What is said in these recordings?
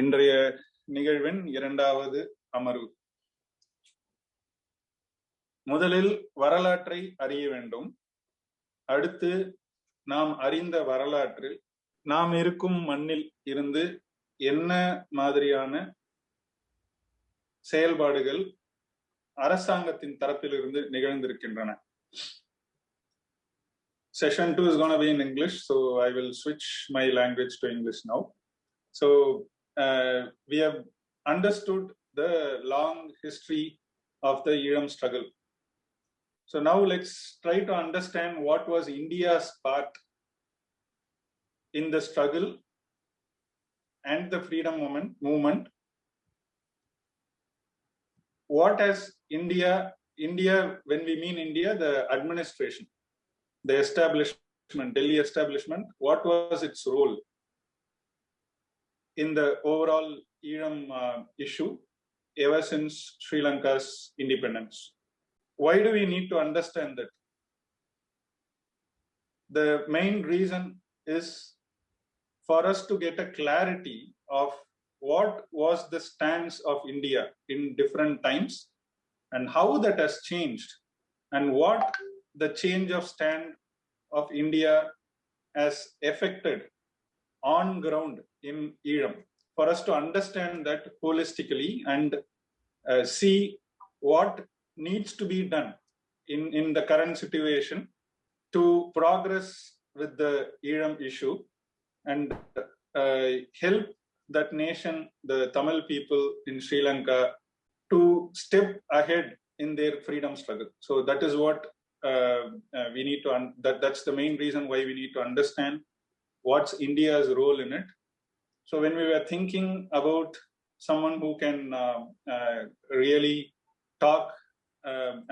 இன்றைய நிகழ்வின் இரண்டாவது அமர்வு. முதலில் வரலாற்றை அறிய வேண்டும். அடுத்து நாம் அறிந்த வரலாற்றில் நாம் இருக்கும் மண்ணில் இருந்து என்ன மாதிரியான செயல்பாடுகள் அரசாங்கத்தின் தரப்பிலிருந்து நிகழ்ந்திருக்கின்றன. Session 2 is going to be in English, so I will switch my language to English now. So we have understood the long history of the Eelam struggle. So now let's try to understand what was India's part in the struggle and the freedom movement. What has India, when we mean India, the administration, the establishment, Delhi establishment, what was its role in the overall Eelam issue ever since Sri Lanka's independence? Why do we need to understand that? The main reason is for us to get a clarity of what was the stance of India in different times and how that has changed, and what the change of stand of India has affected on ground in Eelam, for us to understand that holistically and see what needs to be done in the current situation to progress with the Eelam issue and help that nation, the Tamil people in Sri Lanka, to step ahead in their freedom struggle. So that is what we need to, that's the main reason why we need to understand what's India's role in it. So when we were thinking about someone who can really talk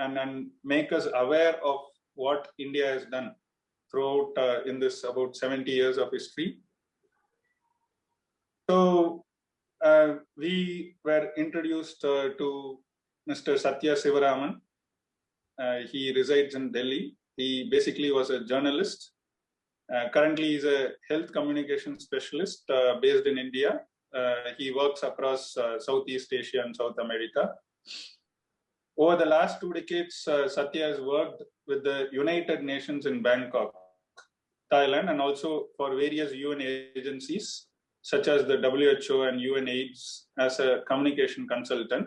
and make us aware of what India has done throughout in this about 70 years of history. So we were introduced to Mr. Satya Sivaraman. He resides in Delhi. He basically was a journalist. Currently, he's a health communication specialist based in India. He works across Southeast Asia and South America. Over the last 2 decades, Satya has worked with the United Nations in Bangkok, Thailand, and also for various UN agencies such as the WHO and UNAIDS as a communication consultant.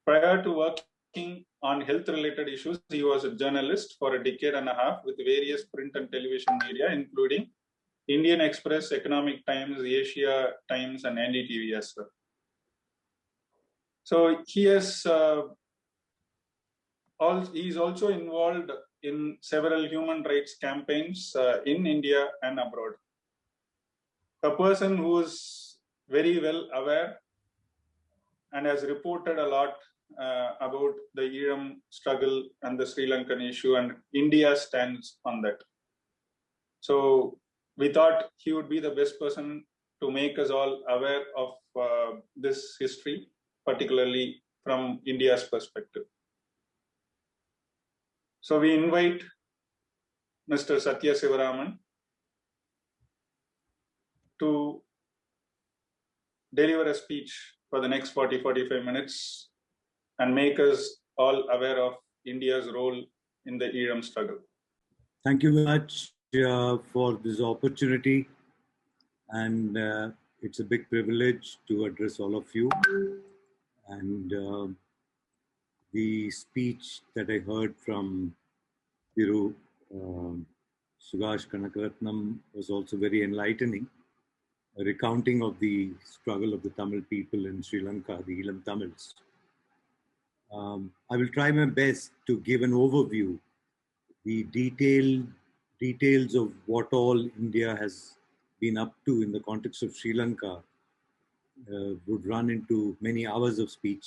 Prior to working on health-related issues, he was a journalist for a decade and a half with various print and television media, including Indian Express, Economic Times, Asia Times, and NDTV as well. So he is also involved in several human rights campaigns in India and abroad. A person who is very well aware and has reported a lot about the Eelam struggle and the Sri Lankan issue and India's stance on that. So we thought he would be the best person to make us all aware of this history, particularly from India's perspective. So we invite Mr. Satya Sivaraman to deliver a speech for the next 40-45 minutes and make us all aware of India's role in the Eelam struggle. Thank you very much for this opportunity, and it's a big privilege to address all of you. And the speech that I heard from Thiru Sugash Kanakaratnam was also very enlightening, a recounting of the struggle of the Tamil people in Sri Lanka, the Eelam Tamils. I will try my best to give an overview, the details of what all India has been up to in the context of Sri Lanka would run into many hours of speech.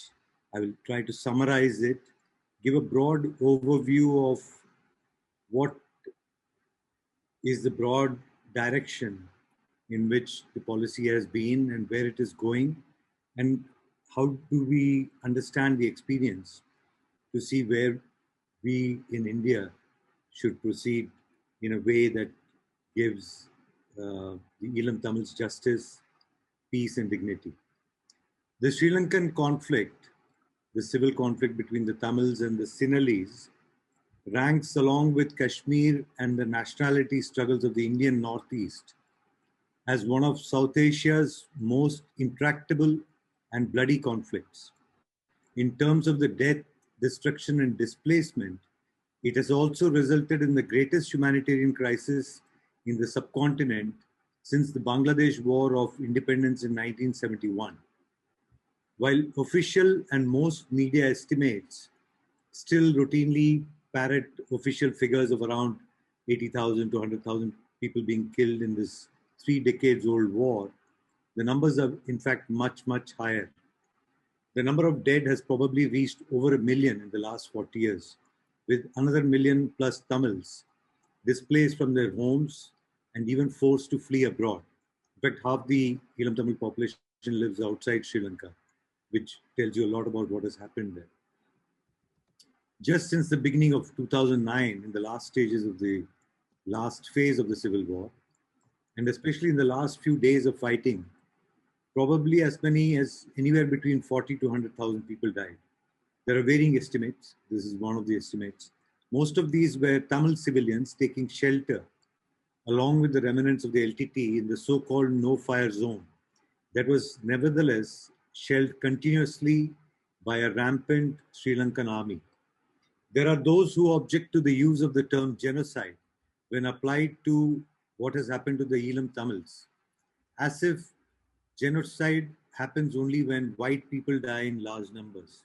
I will try to summarize it, give a broad overview of what is the broad direction in which the policy has been and where it is going, and how do we understand the experience to see where we in India should proceed in a way that gives the Eelam Tamils justice peace and dignity. The Sri Lankan conflict, the civil conflict between the Tamils and the Sinhalese, ranks along with Kashmir and the nationality struggles of the Indian Northeast as one of South Asia's most intractable and bloody conflicts. In terms of the death, destruction, and displacement, it has also resulted in the greatest humanitarian crisis in the subcontinent since the Bangladesh War of Independence in 1971. While official and most media estimates still routinely parrot official figures of around 80,000 to 100,000 people being killed in this 3 decades-old war, the numbers are in fact much, much higher. The number of dead has probably reached over 1 million in the last 40 years, with another million plus Tamils displaced from their homes and even forced to flee abroad. In fact, half the Elam Tamil population lives outside Sri Lanka, which tells you a lot about what has happened there. Just since the beginning of 2009, in the last stages of the last phase of the civil war, and especially in the last few days of fighting, probably as many as anywhere between 40 to 100,000 people died. There are varying estimates. This is one of the estimates. Most of these were Tamil civilians taking shelter along with the remnants of the LTT in the so-called no-fire zone that was nevertheless shelled continuously by a rampant Sri Lankan army. There are those who object to the use of the term genocide when applied to what has happened to the Elam Tamils, as if genocide happens only when white people die in large numbers.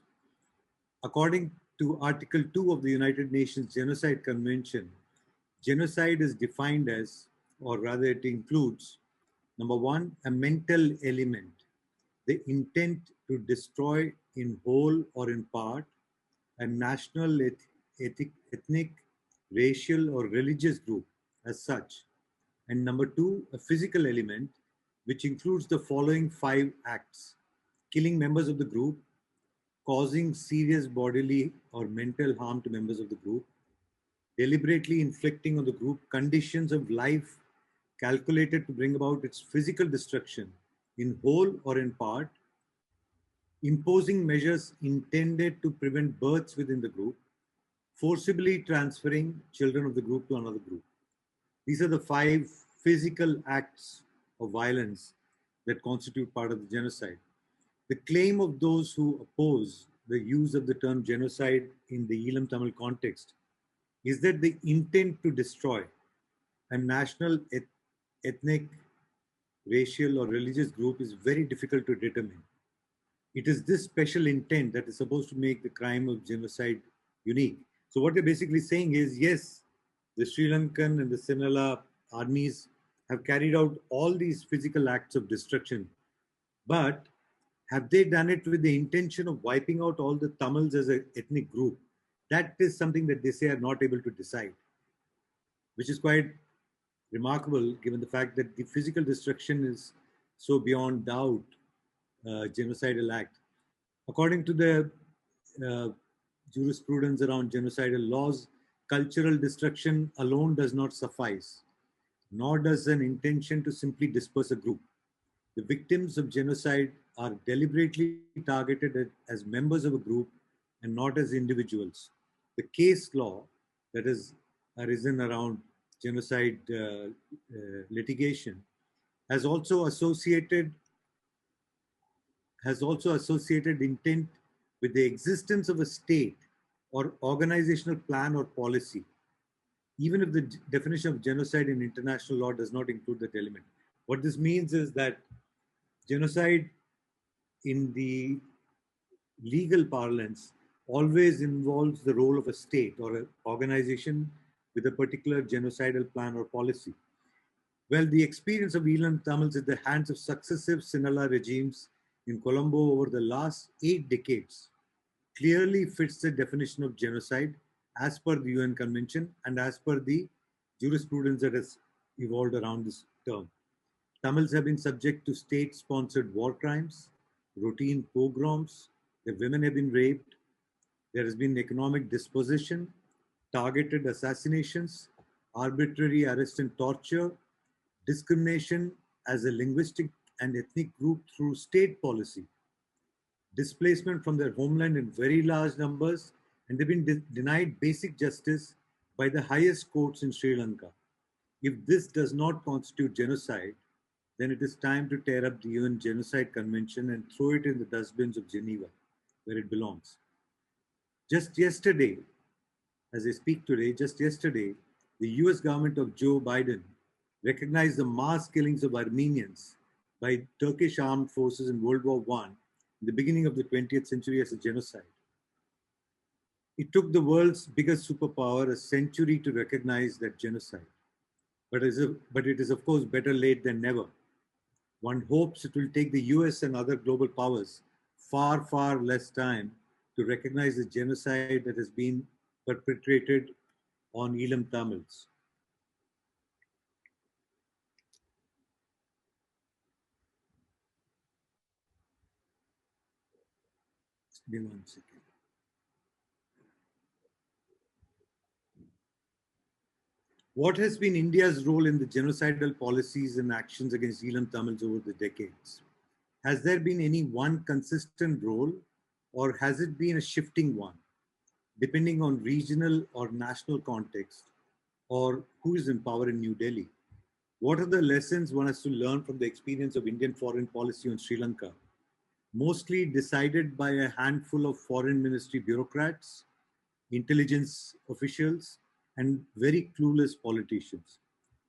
According to Article 2 of the United Nations Genocide Convention, genocide is defined as, or rather it includes, number one, a mental element, the intent to destroy in whole or in part a national, ethnic, racial, or religious group as such. And number two, a physical element, which includes the following 5 acts: killing members of the group, causing serious bodily or mental harm to members of the group, deliberately inflicting on the group conditions of life calculated to bring about its physical destruction in whole or in part, imposing measures intended to prevent births within the group, forcibly transferring children of the group to another group. These are the 5 physical acts of violence that constitute part of the genocide. The claim of those who oppose the use of the term genocide in the Elam Tamil context is that the intent to destroy a national, ethnic, racial, or religious group is very difficult to determine. It is this special intent that is supposed to make the crime of genocide unique. So what they're basically saying is, yes, the Sri Lankan and the Sinhala armies have carried out all these physical acts of destruction, but have they done it with the intention of wiping out all the Tamils as an ethnic group? That is something that they say are not able to decide, which is quite remarkable given the fact that the physical destruction is so beyond doubt genocidal act. According to the jurisprudence around genocidal laws, cultural destruction alone does not suffice, nor does an intention to simply disperse a group. The victims of genocide are deliberately targeted as members of a group and not as individuals. The case law that has arisen around genocide litigation has also associated intent with the existence of a state or organizational plan or policy, even if the definition of genocide in international law does not include that element. What this means is that genocide in the legal parlance always involves the role of a state or an organization with a particular genocidal plan or policy. Well, the experience of Elam Tamils at the hands of successive Sinhala regimes in Colombo over the last 8 decades clearly fits the definition of genocide as per the UN Convention and as per the jurisprudence that has evolved around this term. Tamils have been subject to state-sponsored war crimes, routine pogroms, the women have been raped, there has been economic dispossession, targeted assassinations, arbitrary arrest and torture, discrimination as a linguistic and ethnic group through state policy, displacement from their homeland in very large numbers, and they've been denied basic justice by the highest courts in Sri Lanka. If this does not constitute genocide, then it is time to tear up the UN Genocide Convention and throw it in the dustbins of Geneva, where it belongs. Just yesterday, as I speak today, just yesterday, the US government of Joe Biden recognized the mass killings of Armenians by Turkish armed forces in World War I in the beginning of the 20th century as a genocide. It took the world's biggest superpower a century to recognize that genocide. But it is, of course, better late than never. One hopes it will take the US and other global powers far, far less time to recognize the genocide that has been perpetrated on Elam Tamils. Give me 1 second. What has been India's role in the genocidal policies and actions against Elam Tamils over the decades? Has there been any one consistent role, or has it been a shifting one, depending on regional or national context, or who is in power in New Delhi? What are the lessons one has to learn from the experience of Indian foreign policy on Sri Lanka, mostly decided by a handful of foreign ministry bureaucrats, intelligence officials, and very clueless politicians?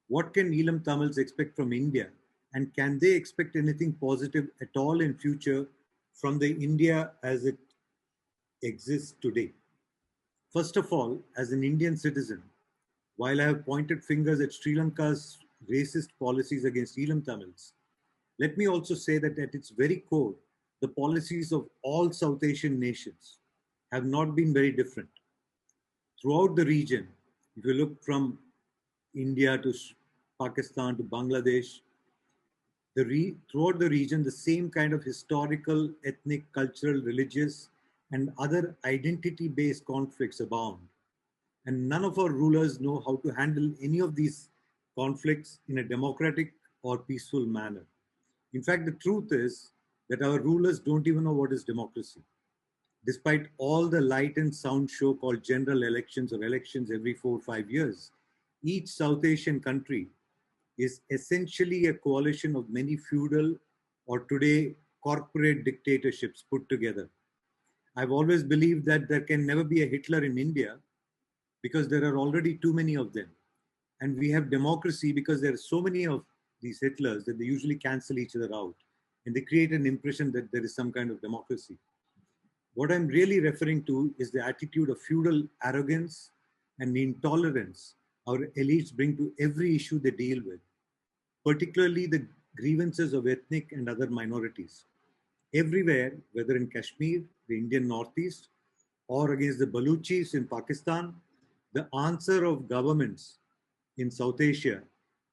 What can Elam Tamils expect from India, and can they expect anything positive at all in future from the India as it exists today? First of all, as an Indian citizen, while I have pointed fingers at Sri Lanka's racist policies against Elam Tamils, let me also say that at its very core, the policies of all South Asian nations have not been very different. Throughout the region, if you look from India to Pakistan to Bangladesh, throughout the region, the same kind of historical, ethnic, cultural, religious, and other identity-based conflicts abound. And none of our rulers know how to handle any of these conflicts in a democratic or peaceful manner. In fact, the truth is that our rulers don't even know what is democracy. Despite all the light and sound show called general elections or elections every 4 or 5 years, each South Asian country is essentially a coalition of many feudal or today corporate dictatorships put together. I've always believed that there can never be a Hitler in India because there are already too many of them. And we have democracy because there are so many of these Hitlers that they usually cancel each other out. And they create an impression that there is some kind of democracy. What I'm really referring to is the attitude of feudal arrogance and intolerance our elites bring to every issue they deal with, particularly the grievances of ethnic and other minorities. Everywhere, whether in Kashmir, the Indian Northeast, or against the Baluchis in Pakistan, the answer of governments in South Asia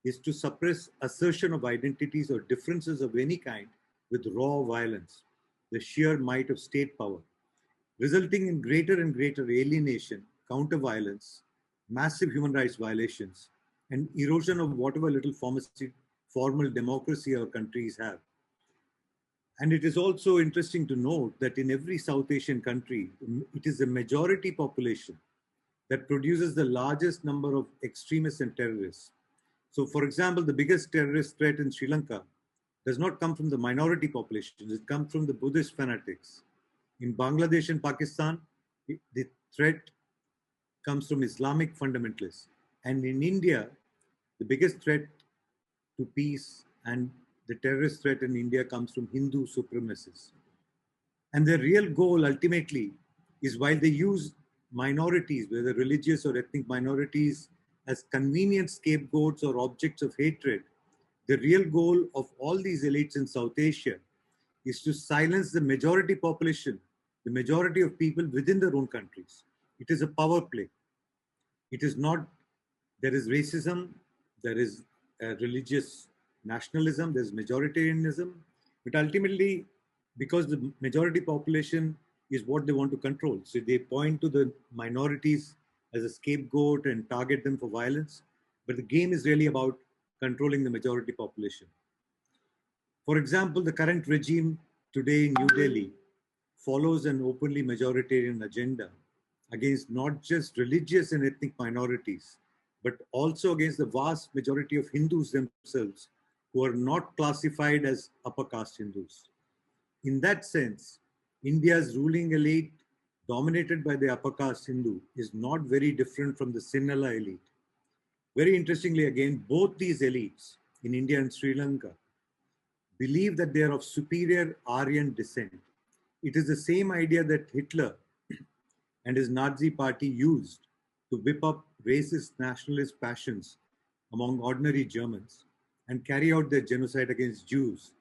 is to suppress assertion of identities or differences of any kind with raw violence, the sheer might of state power, resulting in greater and greater alienation, counter-violence, massive human rights violations, and erosion of whatever little formal democracy our countries have. And it is also interesting to note that in every South Asian country, it is the majority population that produces the largest number of extremists and terrorists. So, for example, the biggest terrorist threat in Sri Lanka does not come from the minority population, it comes from the Buddhist fanatics. In Bangladesh and Pakistan, the threat comes from Islamic fundamentalists. And in India, the biggest threat to peace and the terrorist threat in India comes from Hindu supremacists. And their real goal ultimately is, while they use minorities, whether religious or ethnic minorities, as convenient scapegoats or objects of hatred, the real goal of all these elites in South Asia is to silence the majority population, the majority of people within their own countries. It is a power play. It is not, there is racism, there is religious nationalism, there's majoritarianism, but ultimately, because the majority population is what they want to control, so they point to the minorities as a scapegoat and target them for violence, but the game is really about controlling the majority population. For example, the current regime today in New Delhi follows an openly majoritarian agenda against not just religious and ethnic minorities, but also against the vast majority of Hindus themselves who are not classified as upper caste Hindus. In that sense, India's ruling elite, dominated by the upper caste Hindu, is not very different from the Sinhala elite. Very interestingly, again, both these elites in India and Sri Lanka believe that they are of superior Aryan descent. It is the same idea that Hitler and his Nazi party used to whip up racist nationalist passions among ordinary Germans and carry out their genocide against Jews,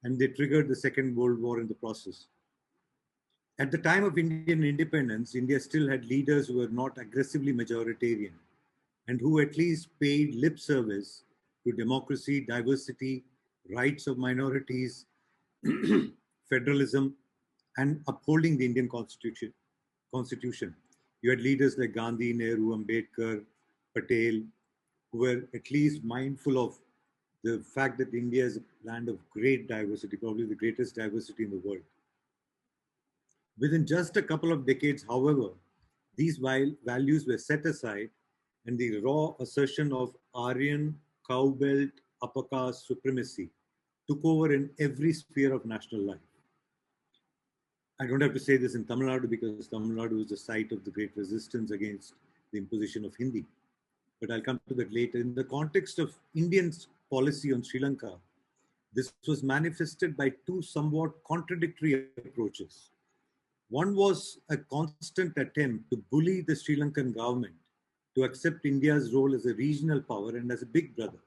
and they triggered the Second World War in the process. At the time of Indian independence, India still had leaders who were not aggressively majoritarian and who at least paid lip service to democracy, diversity, rights of minorities, federalism, and upholding the Indian Constitution. You had leaders like Gandhi, Nehru, Ambedkar, Patel, who were at least mindful of the fact that India is a land of great diversity, probably the greatest diversity in the world. Within just a couple of decades, however, these values were set aside and the raw assertion of Aryan, cowbelt, upper caste supremacy took over in every sphere of national life. I don't have to say this in Tamil Nadu because Tamil Nadu is the site of the great resistance against the imposition of Hindi. But I'll come to that later. In the context of Indians' policy on Sri Lanka, this was manifested by two somewhat contradictory approaches. One was a constant attempt to bully the Sri Lankan government to accept India's role as a regional power and as a big brother.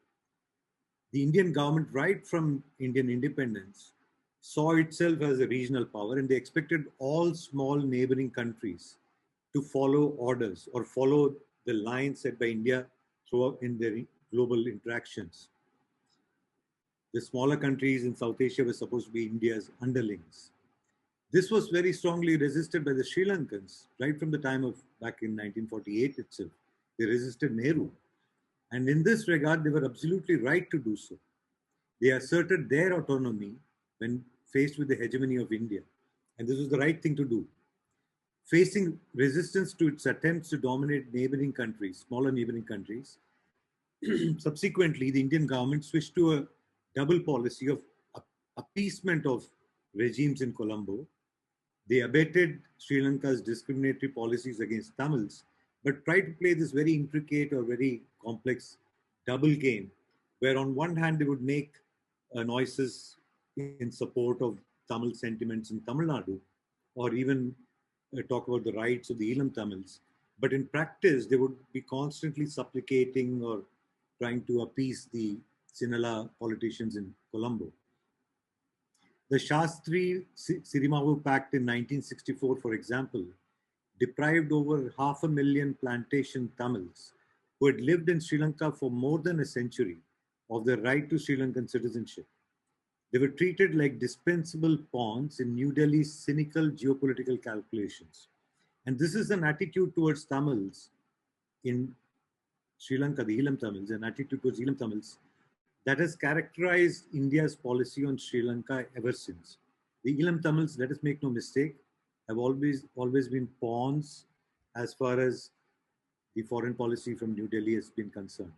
The Indian government, right from Indian independence, saw itself as a regional power, and they expected all small neighboring countries to follow orders or follow the line set by India throughout in their global interactions. The smaller countries in South Asia were supposed to be India's underlings. This was very strongly resisted by the Sri Lankans right from the time of back in 1948 itself. They resisted Nehru. And in this regard, they were absolutely right to do so. They asserted their autonomy when faced with the hegemony of India. And this was the right thing to do. Facing resistance to its attempts to dominate neighboring countries, smaller neighboring countries, subsequently, the Indian government switched to a double policy of appeasement of regimes in Colombo. They abated Sri Lanka's discriminatory policies against Tamils, but tried to play this very intricate or very complex double game, where on one hand they would make noises in support of Tamil sentiments in Tamil Nadu, or even talk about the rights of the Elam Tamils. But in practice, they would be constantly supplicating or trying to appease the Sinhala politicians in Colombo. The Shastri Sirimavu Pact in 1964, for example, deprived over 500,000 plantation Tamils who had lived in Sri Lanka for more than a century of their right to Sri Lankan citizenship. They were treated like dispensable pawns in New Delhi's cynical geopolitical calculations. And this is an attitude towards Tamils in Sri Lanka, the Elam Tamils, an attitude towards Elam Tamils that has characterized India's policy on Sri Lanka ever since. The Elam Tamils, let us make no mistake, have always been pawns as far as the foreign policy from New Delhi has been concerned.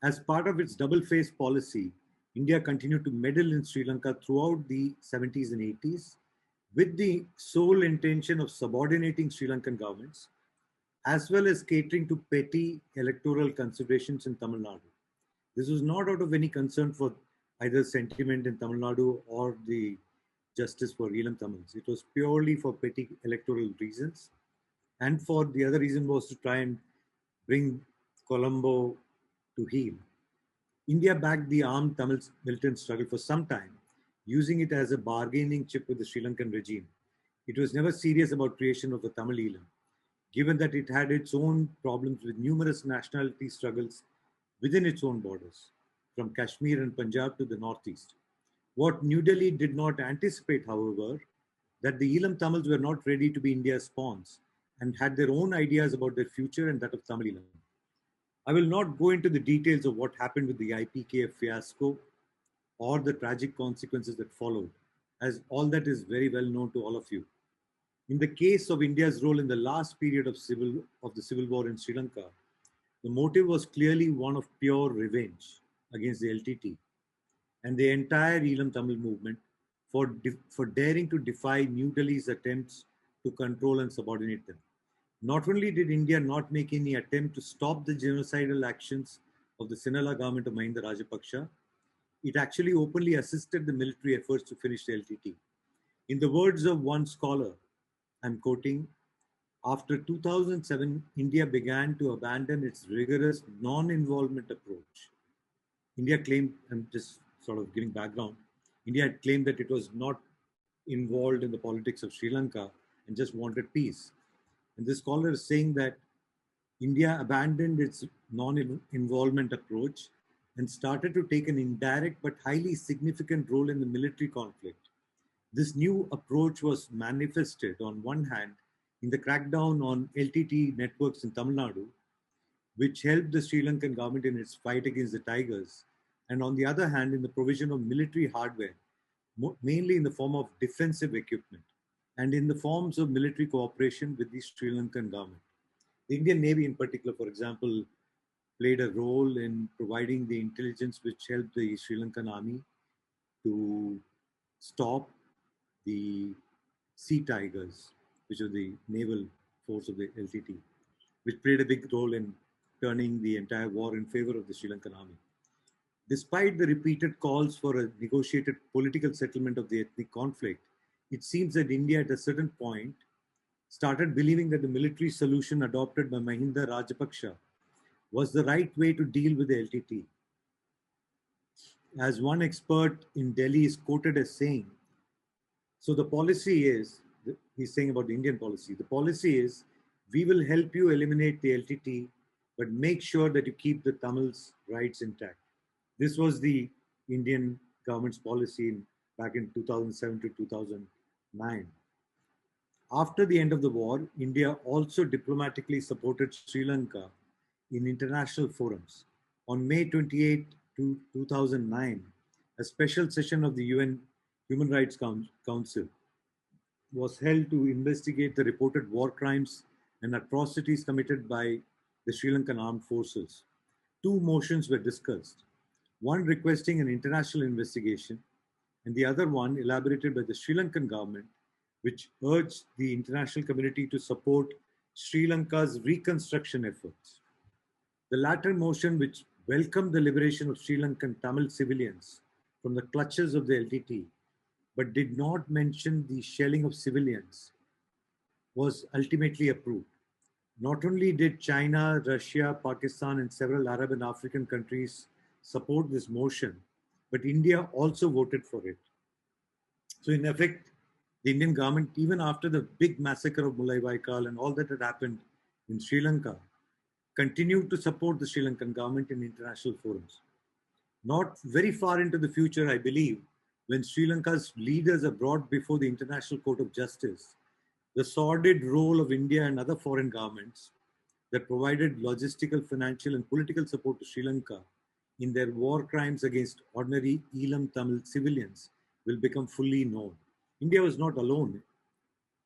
As part of its double-faced policy, India continued to meddle in Sri Lanka throughout the 70s and 80s with the sole intention of subordinating Sri Lankan governments, as well as catering to petty electoral considerations in Tamil Nadu. This was not out of any concern for either sentiment in Tamil Nadu or the justice for Elam Tamils. It was purely for petty electoral reasons. And for the other reason was to try and bring Colombo to heel. India backed the armed Tamil militant struggle for some time, using it as a bargaining chip with the Sri Lankan regime. It was never serious about creation of a Tamil Elam, given that it had its own problems with numerous nationality struggles within its own borders, from Kashmir and Punjab to the northeast. What New Delhi did not anticipate, however, that the Elam Tamils were not ready to be India's pawns and had their own ideas about their future and that of Tamil Elam. I will not go into the details of what happened with the IPKF fiasco or the tragic consequences that followed, as all that is very well known to all of you. In the case of India's role in the last period of the civil war in Sri Lanka, the motive was clearly one of pure revenge against the LTT and the entire Elam Tamil movement for daring to defy New Delhi's attempts to control and subordinate them. Not only did India not make any attempt to stop the genocidal actions of the Sinhala government of Mahinda Rajapaksa, it actually openly assisted the military efforts to finish the LTT. In the words of one scholar, I'm quoting, after 2007, India began to abandon its rigorous non-involvement approach. India claimed, I'm just sort of giving background, India had claimed that it was not involved in the politics of Sri Lanka and just wanted peace. And this scholar is saying that India abandoned its non-involvement approach and started to take an indirect but highly significant role in the military conflict. This new approach was manifested, on one hand, in the crackdown on LTT networks in Tamil Nadu, which helped the Sri Lankan government in its fight against the Tigers, and on the other hand, in the provision of military hardware, mainly in the form of defensive equipment, and in the forms of military cooperation with the Sri Lankan government. The Indian Navy, in particular, for example, played a role in providing the intelligence which helped the Sri Lankan army to stop the Sea Tigers, which are the naval force of the LTT, which played a big role in turning the entire war in favor of the Sri Lankan army. Despite the repeated calls for a negotiated political settlement of the ethnic conflict, it seems that India at a certain point started believing that the military solution adopted by Mahinda Rajapaksa was the right way to deal with the LTT. As one expert in Delhi is quoted as saying, so the policy is, he's saying about the Indian policy, the policy is, we will help you eliminate the LTT, but make sure that you keep the Tamils' rights intact. This was the Indian government's policy back in 2007 to 2009. After the end of the war, India also diplomatically supported Sri Lanka in international forums. On May 28, 2009, a special session of the UN Human Rights Council was held to investigate the reported war crimes and atrocities committed by the Sri Lankan armed forces. Two motions were discussed, one requesting an international investigation and the other one elaborated by the Sri Lankan government, which urged the international community to support Sri Lanka's reconstruction efforts. The latter motion, which welcomed the liberation of Sri Lankan Tamil civilians from the clutches of the LTT, but did not mention the shelling of civilians, was ultimately approved. Not only did China, Russia, Pakistan, and several Arab and African countries support this motion, but India also voted for it. So, in effect, the Indian government, even after the big massacre of Mulai Vaikal and all that had happened in Sri Lanka, continued to support the Sri Lankan government in international forums. Not very far into the future, I believe, when Sri Lanka's leaders are brought before the International Court of Justice, the sordid role of India and other foreign governments that provided logistical, financial, and political support to Sri Lanka in their war crimes against ordinary Elam Tamil civilians will become fully known. India was not alone.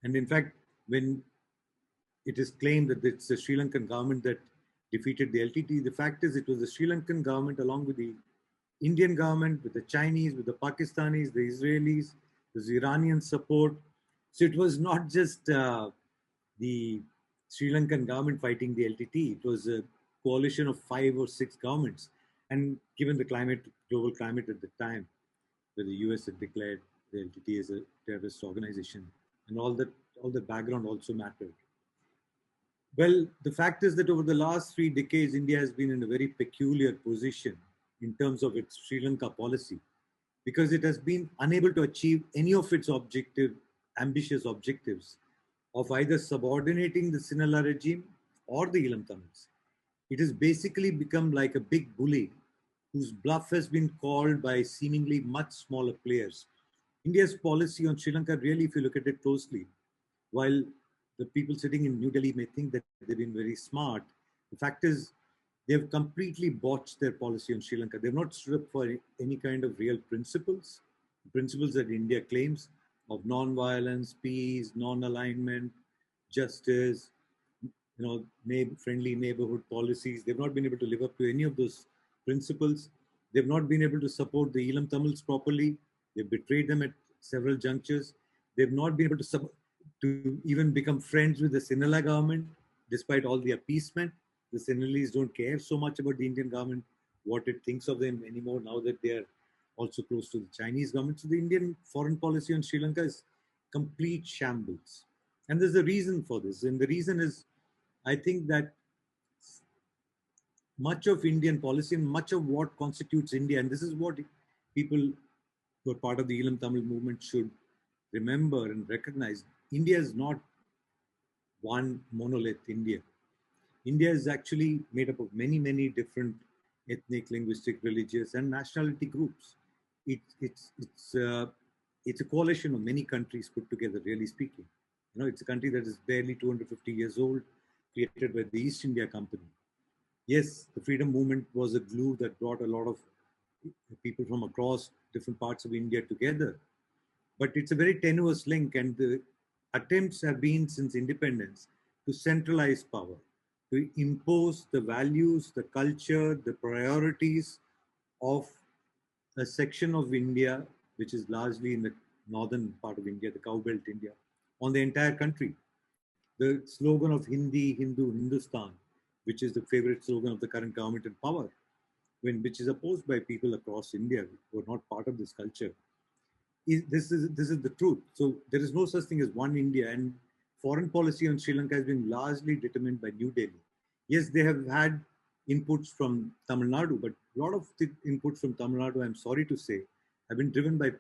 And in fact, when it is claimed that it's the Sri Lankan government that defeated the LTT, the fact is it was the Sri Lankan government along with the Indian government, with the Chinese, with the Pakistanis, the Israelis, the Iranian support. So it was not just the Sri Lankan government fighting the LTT. It was a coalition of 5 or 6 governments. And given the global climate at the time, where the US had declared the LTT as a terrorist organization, and all the background also mattered. Well, the fact is that over the last 3 decades, India has been in a very peculiar position in terms of its Sri Lanka policy, because it has been unable to achieve any of its ambitious objectives of either subordinating the Sinhala regime or the Elam Tamils. It has basically become like a big bully whose bluff has been called by seemingly much smaller players. India's policy on Sri Lanka, really, if you look at it closely, while the people sitting in New Delhi may think that they've been very smart, the fact is They've completely botched their policy on Sri Lanka. They've not stood up for any kind of real principles that India claims of non-violence, peace, non-alignment, justice, friendly neighborhood policies. They've not been able to live up to any of those principles. They've not been able to support the Elam Tamils properly. They've betrayed them at several junctures. They've not been able to even become friends with the Sinhala government, despite all the appeasement. The Sinhalese don't care so much about the Indian government, what it thinks of them anymore now that they are also close to the Chinese government. So the Indian foreign policy on Sri Lanka is complete shambles. And there's a reason for this. And the reason is, I think that much of Indian policy and much of what constitutes India, and this is what people who are part of the Elam Tamil movement should remember and recognize, India is not one monolith India. India is actually made up of many, many different ethnic, linguistic, religious, and nationality groups. It's a coalition of many countries put together, really speaking. It's a country that is barely 250 years old, created by the East India Company. Yes, the freedom movement was a glue that brought a lot of people from across different parts of India together. But it's a very tenuous link, and the attempts have been since independence to centralize power, to impose the values, the culture, the priorities of a section of India, which is largely in the northern part of India, the cow belt India, on the entire country. The slogan of Hindi, Hindu, Hindustan, which is the favorite slogan of the current government in power, which is opposed by people across India who are not part of this culture. This is the truth. So there is no such thing as one India, and foreign policy on Sri Lanka has been largely determined by New Delhi. Yes, they have had inputs from Tamil Nadu, but a lot of the inputs from Tamil Nadu, I'm sorry to say, have been driven by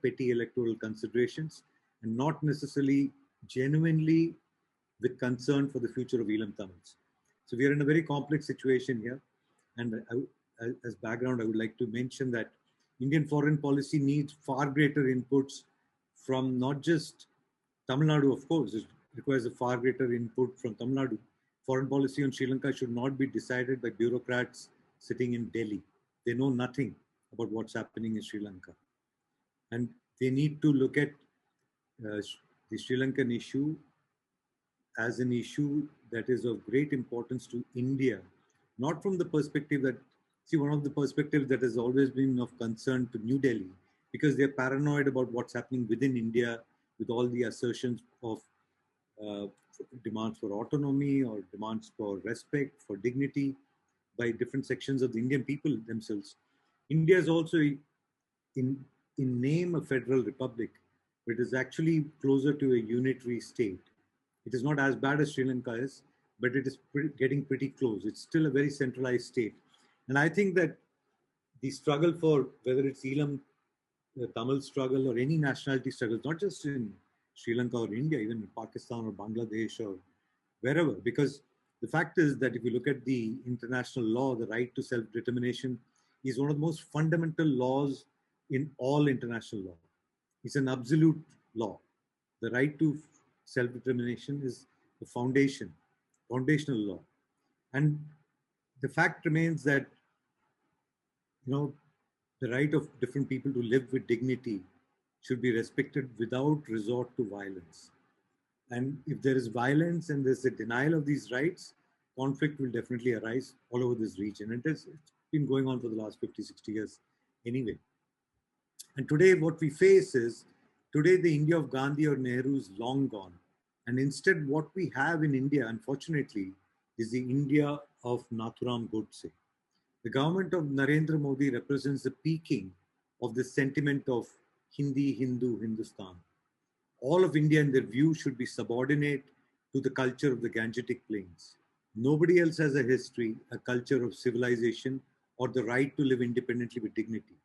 petty electoral considerations and not necessarily genuinely with concern for the future of Elam Tamils. So we are in a very complex situation here. And as background, I would like to mention that Indian foreign policy needs far greater inputs from not just Tamil Nadu, of course. It requires a far greater input from Tamil Nadu. Foreign policy on Sri Lanka should not be decided by bureaucrats sitting in Delhi. They know nothing about what's happening in Sri Lanka. And they need to look at the Sri Lankan issue as an issue that is of great importance to India, not from the perspective that, one of the perspectives that has always been of concern to New Delhi, because they're paranoid about what's happening within India with all the assertions of demands for autonomy or demands for respect, for dignity by different sections of the Indian people themselves. India is also in name a federal republic, but it is actually closer to a unitary state. It is not as bad as Sri Lanka is, but it is getting pretty close. It's still a very centralized state. And I think that the struggle for whether it's Elam, the Tamil struggle, or any nationality struggles, not just in Sri Lanka or India, even in Pakistan or Bangladesh or wherever, because the fact is that if you look at the international law, the right to self-determination is one of the most fundamental laws in all international law. It's an absolute law. The right to self-determination is the foundational law. And the fact remains that, the right of different people to live with dignity should be respected without resort to violence. And if there is violence and there's a denial of these rights, conflict will definitely arise all over this region. And it's been going on for the last 50, 60 years anyway. And today what we face is, today the India of Gandhi or Nehru is long gone. And instead what we have in India, unfortunately, is the India of Nathuram Godse. The government of Narendra Modi represents the peaking of the sentiment of Hindi, Hindu, Hindustan. All of India, in their view, should be subordinate to the culture of the Gangetic Plains. Nobody else has a history, a culture of civilization, or the right to live independently with dignity.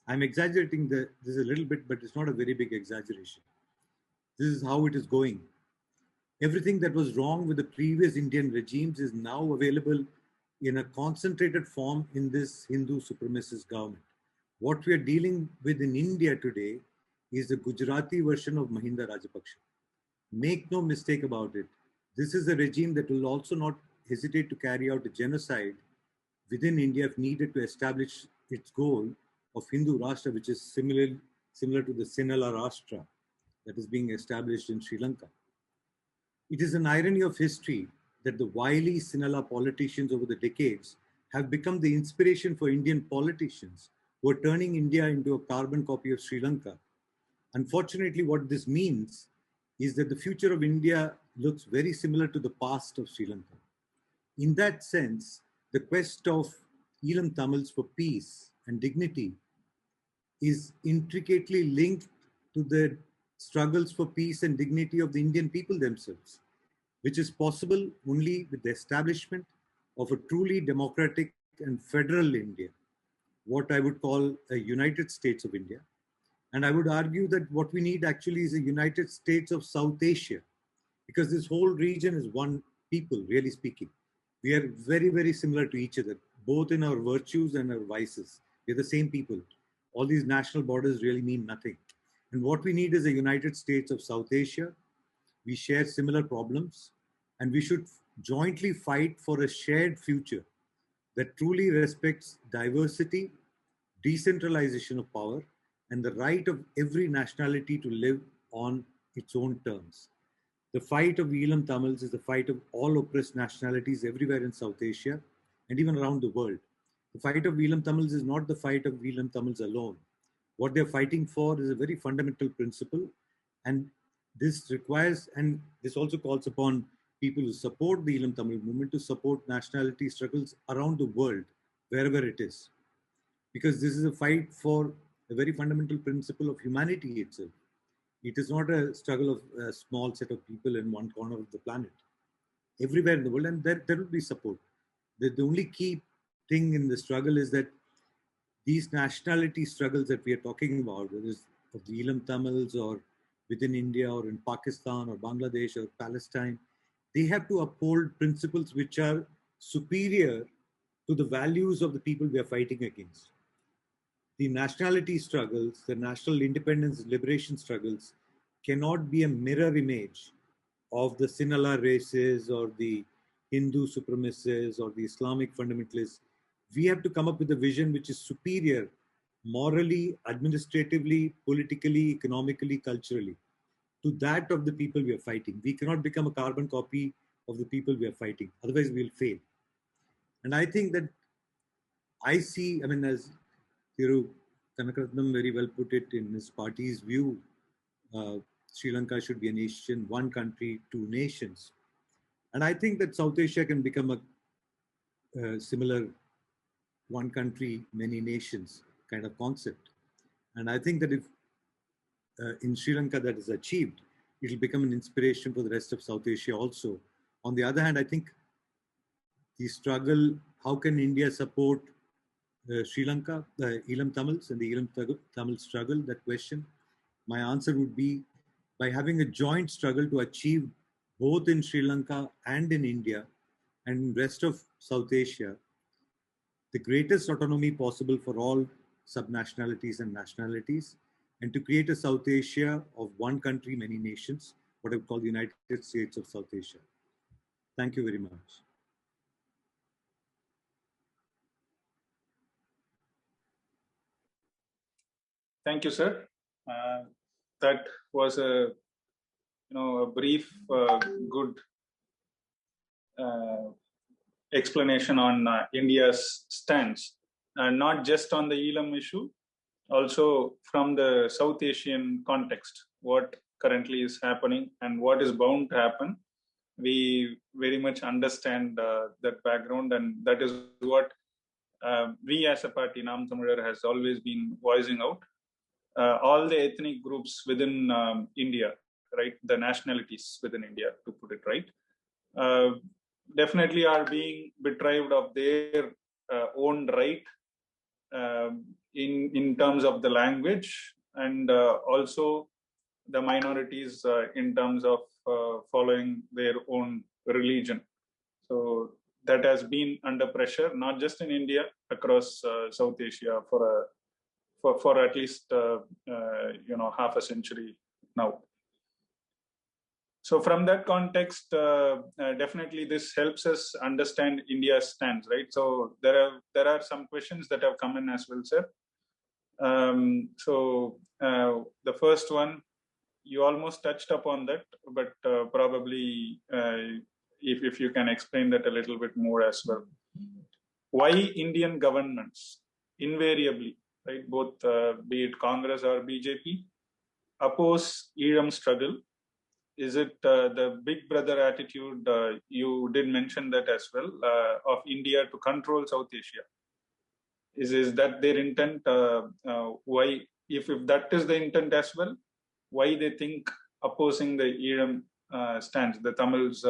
I'm exaggerating this a little bit, but it's not a very big exaggeration. This is how it is going. Everything that was wrong with the previous Indian regimes is now available in a concentrated form in this Hindu supremacist government. What we are dealing with in India today is the Gujarati version of Mahinda Rajapaksa. Make no mistake about it. This is a regime that will also not hesitate to carry out a genocide within India, if needed, to establish its goal of Hindu Rashtra, which is similar to the Sinhala Rashtra that is being established in Sri Lanka. It is an irony of history that the wily Sinhala politicians over the decades have become the inspiration for Indian politicians who are turning India into a carbon copy of Sri Lanka. Unfortunately, what this means is that the future of India looks very similar to the past of Sri Lanka. In that sense, the quest of Elam Tamils for peace and dignity is intricately linked to the struggles for peace and dignity of the Indian people themselves, which is possible only with the establishment of a truly democratic and federal India, what I would call a United States of India. And I would argue that what we need actually is a United States of South Asia, because this whole region is one people, really speaking. We are very, very similar to each other, both in our virtues and our vices. We're the same people. All these national borders really mean nothing. And what we need is a United States of South Asia. We share similar problems, and we should jointly fight for a shared future that truly respects diversity, decentralization of power, and the right of every nationality to live on its own terms. The fight of Elam Tamils is the fight of all oppressed nationalities everywhere in South Asia and even around the world. The fight of Elam Tamils is not the fight of Elam Tamils alone. What they're fighting for is a very fundamental principle, and this requires, and this also calls upon people who support the Elam Tamil movement to support nationality struggles around the world, wherever it is. Because this is a fight for a very fundamental principle of humanity itself. It is not a struggle of a small set of people in one corner of the planet. Everywhere in the world, and there will be support. The only key thing in the struggle is that these nationality struggles that we are talking about, whether it's of the Elam Tamils or within India or in Pakistan or Bangladesh or Palestine, they have to uphold principles which are superior to the values of the people we are fighting against. The nationality struggles, the national independence liberation struggles cannot be a mirror image of the Sinhala races or the Hindu supremacists or the Islamic fundamentalists. We have to come up with a vision which is superior morally, administratively, politically, economically, culturally to that of the people we are fighting. We cannot become a carbon copy of the people we are fighting. Otherwise, we'll fail. And I think that I mean, as Thiru Kanakaratnam very well put it in his party's view, Sri Lanka should be a nation, one country, two nations. And I think that South Asia can become a similar one country, many nations kind of concept. And I think that if in Sri Lanka that is achieved, it will become an inspiration for the rest of South Asia also. On the other hand, I think the struggle, how can India support Sri Lanka, the Elam Tamils and the Elam Tamil struggle, that question, my answer would be by having a joint struggle to achieve both in Sri Lanka and in India and in rest of South Asia, the greatest autonomy possible for all subnationalities and nationalities, and to create a South Asia of one country, many nations, what I would call the United States of South Asia. Thank you very much. Thank you, sir. That was a brief, good explanation on India's stance, not just on the Elam issue, also from the South Asian context, what currently is happening and what is bound to happen. We very much understand that background, and that is what we as a party, Nam Tamizhar, has always been voicing out. All the ethnic groups within India, right, the nationalities within India, to put it right, definitely are being deprived of their own right in terms of the language, and also the minorities in terms of following their own religion. So that has been under pressure, not just in India, across South Asia for at least half a century now. So from that context, definitely this helps us understand India's stance, right? So there are some questions that have come in as well, sir. The first one, you almost touched upon that, but probably if you can explain that a little bit more as well. Why Indian governments invariably, right, both be it Congress or BJP, oppose Elam struggle? Is it the big brother attitude? You did mention that as well, of India to control South Asia. Is that their intent? Why, if that is the intent as well, why they think opposing the Elam stance, the Tamils'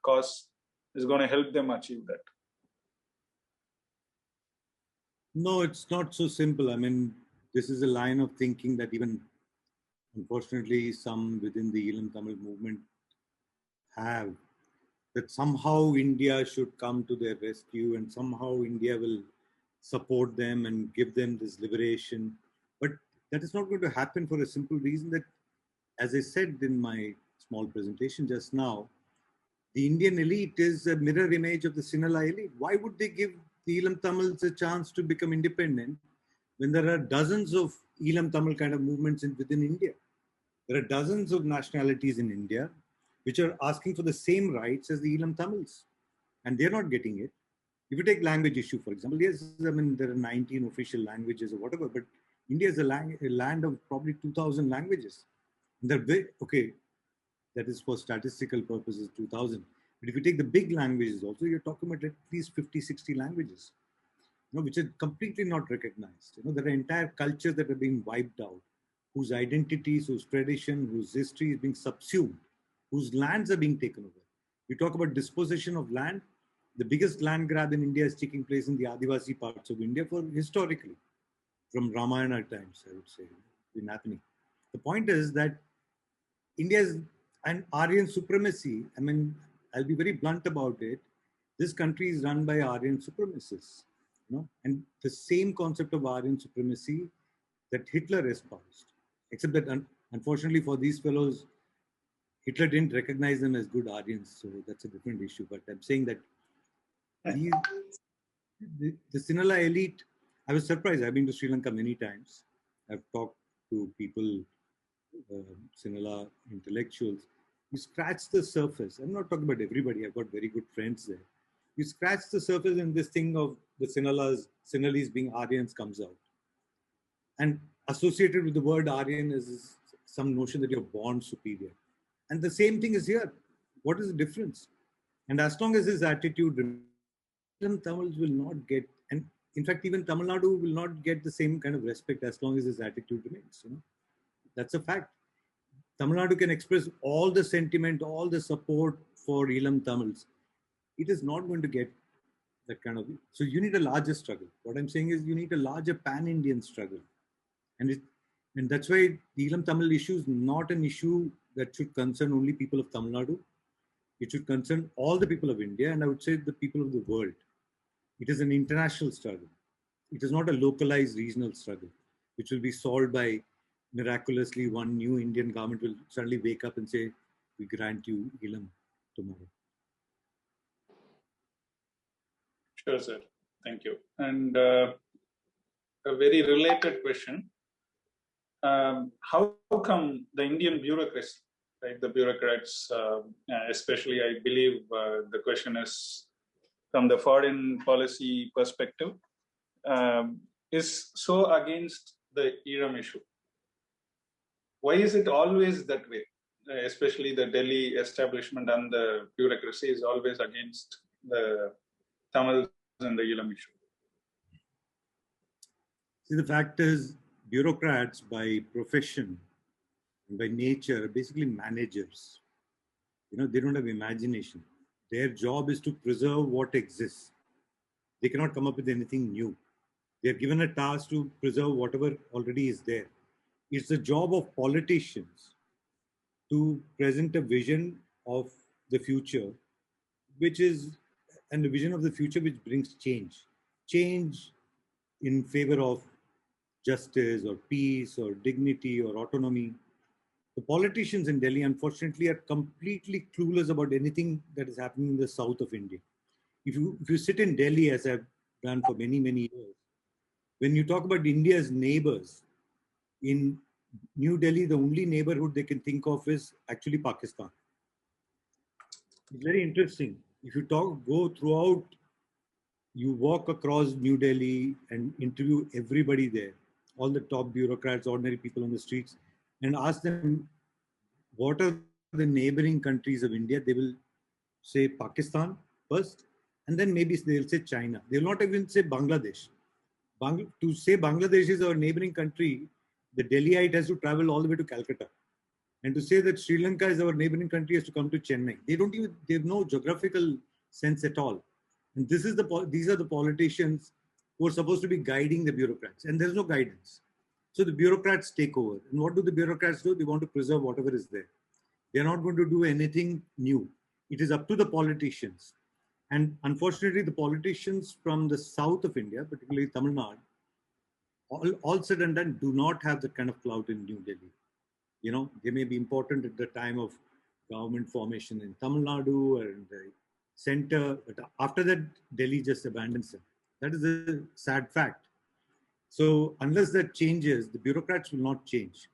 cause, is going to help them achieve that? No, it's not so simple. I mean, this is a line of thinking that even, unfortunately, some within the Elam Tamil movement have, that somehow India should come to their rescue and somehow India will support them and give them this liberation. But that is not going to happen for a simple reason that, as I said in my small presentation just now, the Indian elite is a mirror image of the Sinhala elite. Why would they give the Elam Tamils a chance to become independent when there are dozens of Elam Tamil kind of movements within India? There are dozens of nationalities in India which are asking for the same rights as the Elam Tamils, and they're not getting it. If you take language issue, for example, yes, I mean, there are 19 official languages or whatever, but India is a land of probably 2,000 languages. Okay, that is for statistical purposes, 2,000. But if you take the big languages also, you're talking about at least 50, 60 languages, which are completely not recognized. There are entire cultures that are being wiped out, whose identities, whose tradition, whose history is being subsumed, whose lands are being taken over. We talk about dispossession of land. The biggest land grab in India is taking place in the Adivasi parts of India for historically, from Ramayana times, I would say, been happening. The point is that India is an Aryan supremacy. I mean, I'll be very blunt about it. This country is run by Aryan supremacists, and the same concept of Aryan supremacy that Hitler espoused, except that unfortunately for these fellows, Hitler didn't recognize them as good Aryans, so that's a different issue. But I'm saying that the Sinhala elite, I was surprised. I've been to Sri Lanka many times. I've talked to people, Sinhala intellectuals. You scratch the surface. I'm not talking about everybody. I've got very good friends there. You scratch the surface and this thing of the Sinhalese being Aryans comes out. And associated with the word Aryan is some notion that you're born superior. And the same thing is here. What is the difference? And as long as this attitude, Tamils will not get, and in fact, even Tamil Nadu will not get the same kind of respect as long as this attitude remains. That's a fact. Tamil Nadu can express all the sentiment, all the support for Elam Tamils. It is not going to get that kind of. So you need a larger struggle. What I'm saying is you need a larger pan-Indian struggle. And that's why the Elam Tamil issue is not an issue that should concern only people of Tamil Nadu. It should concern all the people of India, and I would say the people of the world. It is an international struggle. It is not a localized regional struggle, which will be solved by miraculously one new Indian government will suddenly wake up and say, we grant you Elam tomorrow. Sure, sir. Thank you. And a very related question. How come the Indian bureaucracy, right, the bureaucrats, especially, I believe the question is from the foreign policy perspective, is so against the Elam issue? Why is it always that way? Especially the Delhi establishment and the bureaucracy is always against the Tamils and the Elam issue. See, the fact is, bureaucrats by profession and by nature are basically managers. They don't have imagination. Their job is to preserve what exists. They cannot come up with anything new. They're given a task to preserve whatever already is there. It's the job of politicians to present a vision of the future, and the vision of the future which brings change in favor of justice or peace or dignity or autonomy. The politicians in Delhi, unfortunately, are completely clueless about anything that is happening in the south of India. If you sit in Delhi, as I've done for many, many years, when you talk about India's neighbors, in New Delhi, the only neighborhood they can think of is actually Pakistan. It's very interesting. If you go throughout, you walk across New Delhi and interview everybody there, all the top bureaucrats, ordinary people on the streets, and ask them what are the neighboring countries of India. They will say Pakistan first, and then maybe they'll say China. They will not even say Bangladesh. To say Bangladesh is our neighboring country, the Delhiite has to travel all the way to Calcutta. And to say that Sri Lanka is our neighboring country has to come to Chennai. They have no geographical sense at all. And these are the politicians who are supposed to be guiding the bureaucrats. And there's no guidance. So the bureaucrats take over. And what do the bureaucrats do? They want to preserve whatever is there. They're not going to do anything new. It is up to the politicians. And unfortunately, the politicians from the south of India, particularly Tamil Nadu, all said and done, do not have that kind of clout in New Delhi. You know, they may be important at the time of government formation in Tamil Nadu or in the center, but after that, Delhi just abandons them. That is a sad fact. So unless that changes, the bureaucrats will not change.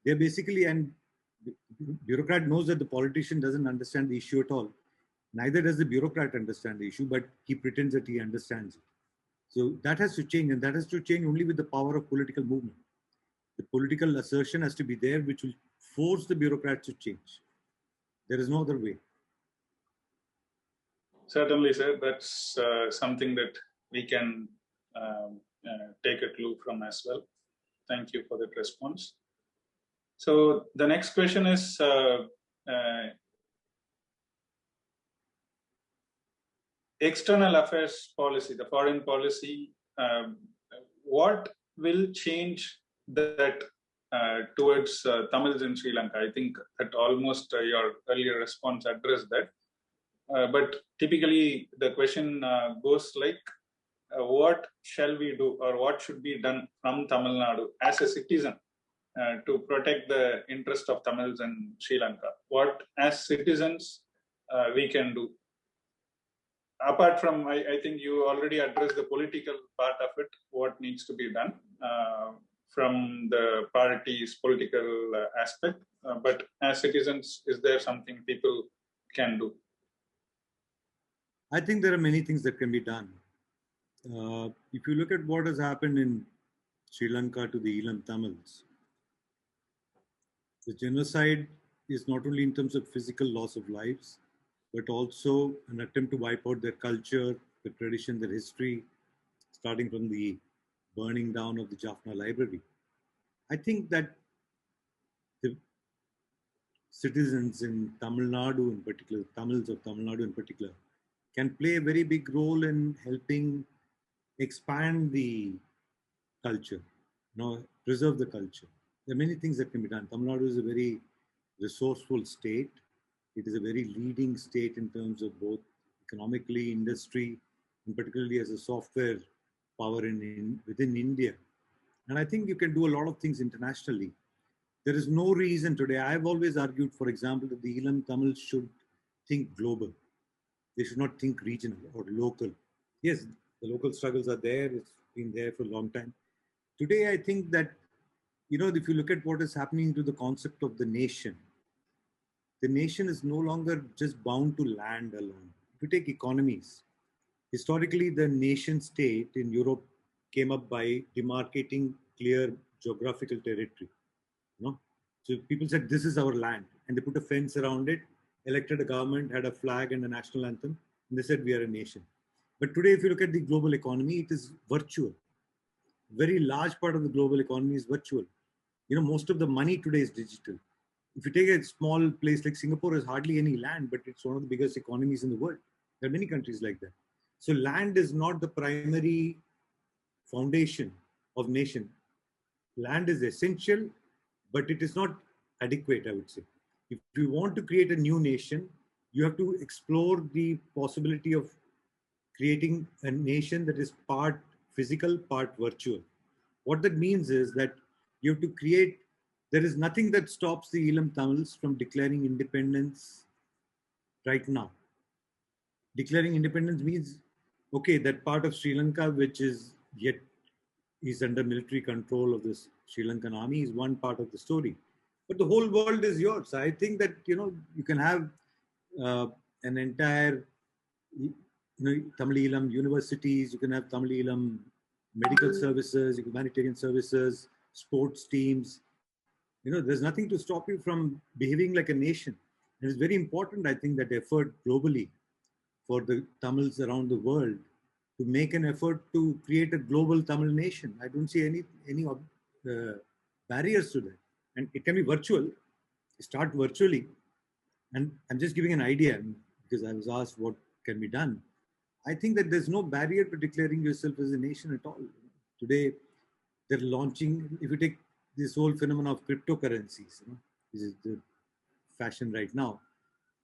They're basically, and the bureaucrat knows that the politician doesn't understand the issue at all. Neither does the bureaucrat understand the issue, but he pretends that he understands it. So that has to change, and that has to change only with the power of political movement. The political assertion has to be there, which will force the bureaucrats to change. There is no other way. Certainly, sir. That's something that we can take a clue from as well. Thank you for that response. So the next question is, external affairs policy, the foreign policy, what will change that towards Tamils in Sri Lanka? I think that almost your earlier response addressed that. But typically the question goes like, what shall we do, or what should be done from Tamil Nadu as a citizen to protect the interest of Tamils in Sri Lanka? What as citizens we can do? Apart from, I think you already addressed the political part of it, what needs to be done from the party's political aspect. But as citizens, is there something people can do? I think there are many things that can be done. If you look at what has happened in Sri Lanka to the Elam Tamils, the genocide is not only in terms of physical loss of lives, but also an attempt to wipe out their culture, their tradition, their history, starting from the burning down of the Jaffna Library. I think that the citizens in Tamil Nadu in particular, Tamils of Tamil Nadu in particular, can play a very big role in helping expand the culture, preserve the culture. There are many things that can be done. Tamil Nadu is a very resourceful state. It is a very leading state in terms of both economically, industry, and particularly as a software power within India. And I think you can do a lot of things internationally. There is no reason today. I've always argued, for example, that the Elam Tamils should think global. They should not think regional or local. Yes, the local struggles are there. It's been there for a long time. Today, I think that, if you look at what is happening to the concept of the nation is no longer just bound to land alone. If you take economies, historically, the nation state in Europe came up by demarcating clear geographical territory. So people said, this is our land. And they put a fence around it, elected a government, had a flag and a national anthem, and they said, we are a nation. But today, if you look at the global economy, it is virtual. Very large part of the global economy is virtual. Most of the money today is digital. If you take a small place like Singapore, has hardly any land, but it's one of the biggest economies in the world. There are many countries like that. So land is not the primary foundation of nation. Land is essential, but it is not adequate, I would say. If you want to create a new nation, you have to explore the possibility of creating a nation that is part physical, part virtual. What that means is that you have to create There is nothing that stops the Elam Tamils from declaring independence right now. Declaring independence means, okay, that part of Sri Lanka which is yet is under military control of this Sri Lankan army is one part of the story. But the whole world is yours. I think that, you can have uh, an entire, Tamil Elam universities, you can have Tamil Elam medical services, humanitarian services, sports teams. There's nothing to stop you from behaving like a nation. And it's very important, I think, that effort globally for the Tamils around the world to make an effort to create a global Tamil nation. I don't see any barriers to that, and it can be virtual. Start virtually, and I'm just giving an idea because I was asked what can be done. I think that there's no barrier to declaring yourself as a nation at all. Today, they're launching. If you take this whole phenomenon of cryptocurrencies, this is the fashion right now.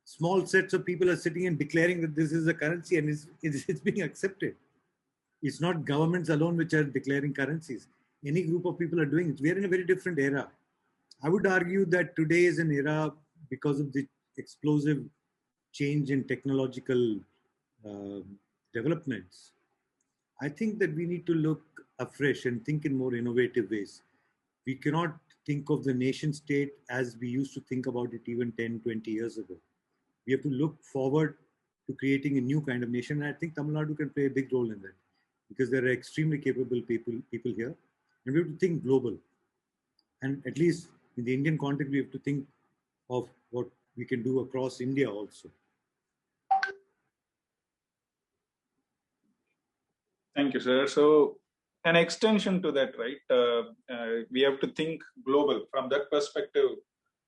Small sets of people are sitting and declaring that this is a currency and it's being accepted. It's not governments alone which are declaring currencies. Any group of people are doing it. We are in a very different era. I would argue that today is an era because of the explosive change in technological uh, developments. I think that we need to look afresh and think in more innovative ways. We cannot think of the nation state as we used to think about it even 10, 20 years ago. We have to look forward to creating a new kind of nation. And I think Tamil Nadu can play a big role in that because there are extremely capable people here. And we have to think global. And at least in the Indian context, we have to think of what we can do across India also. Thank you, sir. So, an extension to that, right? We have to think global. From that perspective,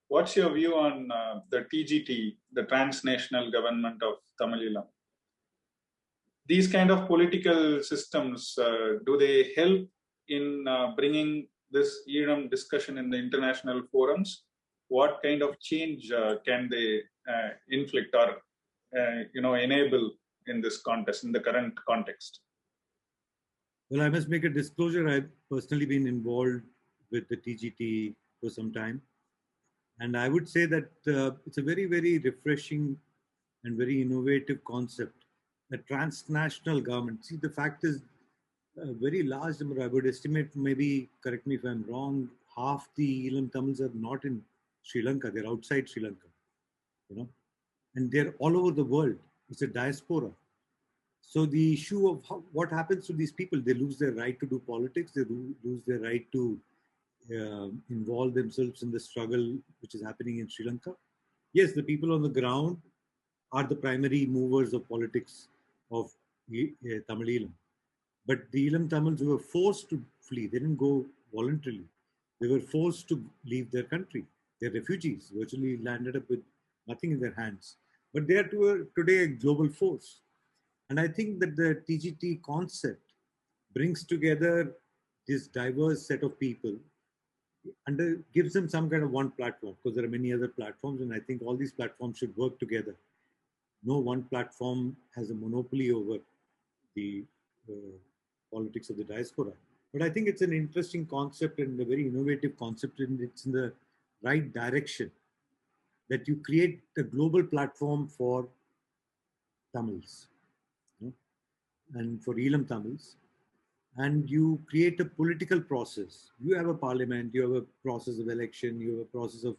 what's your view on the TGT, the transnational government of Tamil Elam? These kind of political systems, do they help in bringing this Elam discussion in the international forums? What kind of change can they inflict or enable in this contest, in the current context? Well, I must make a disclosure. I've personally been involved with the TGT for some time. And I would say that it's a very, very refreshing and very innovative concept. A transnational government. See, the fact is, a very large number, I would estimate, maybe, correct me if I'm wrong, half the Elam Tamils are not in Sri Lanka. They're outside Sri Lanka, and they're all over the world. It's a diaspora. So the issue of what happens to these people, they lose their right to do politics, they lose their right to involve themselves in the struggle which is happening in Sri Lanka. Yes, the people on the ground are the primary movers of politics of Tamil Elam. But the Elam Tamils who were forced to flee, they didn't go voluntarily. They were forced to leave their country. They're refugees, virtually landed up with nothing in their hands. But they are today a global force. And I think that the TGT concept brings together this diverse set of people and gives them some kind of one platform, because there are many other platforms, and I think all these platforms should work together. No one platform has a monopoly over the politics of the diaspora. But I think it's an interesting concept and a very innovative concept, and it's in the right direction that you create a global platform for Tamils, and for Elam Tamils, and you create a political process. You have a parliament, you have a process of election, you have a process of,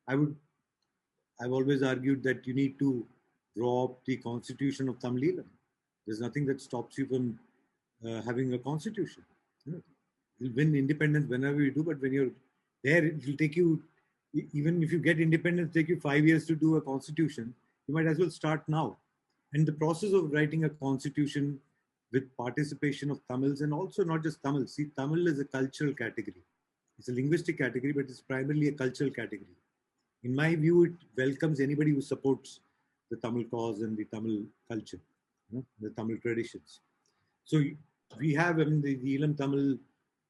I've always argued that you need to draw up the constitution of Tamil Elam. There's nothing that stops you from having a constitution. You'll win independence whenever you do, but when you're there, it will take you, even if you get independence, take you 5 years to do a constitution. You might as well start now. And the process of writing a constitution with participation of Tamils, and also not just Tamils. See, Tamil is a cultural category. It's a linguistic category, but it's primarily a cultural category. In my view, it welcomes anybody who supports the Tamil cause and the Tamil culture, the Tamil traditions. So we have, the Elam Tamil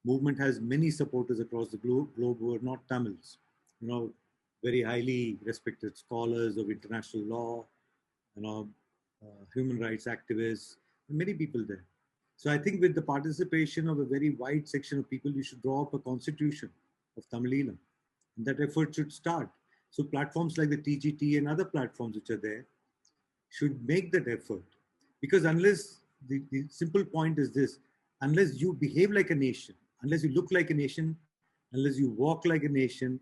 movement has many supporters across the globe who are not Tamils, very highly respected scholars of international law, human rights activists, many people there. So I think with the participation of a very wide section of people, you should draw up a constitution of Tamil Elam. And that effort should start. So platforms like the TGT and other platforms which are there should make that effort. Because unless, the simple point is this, unless you behave like a nation, unless you look like a nation, unless you walk like a nation,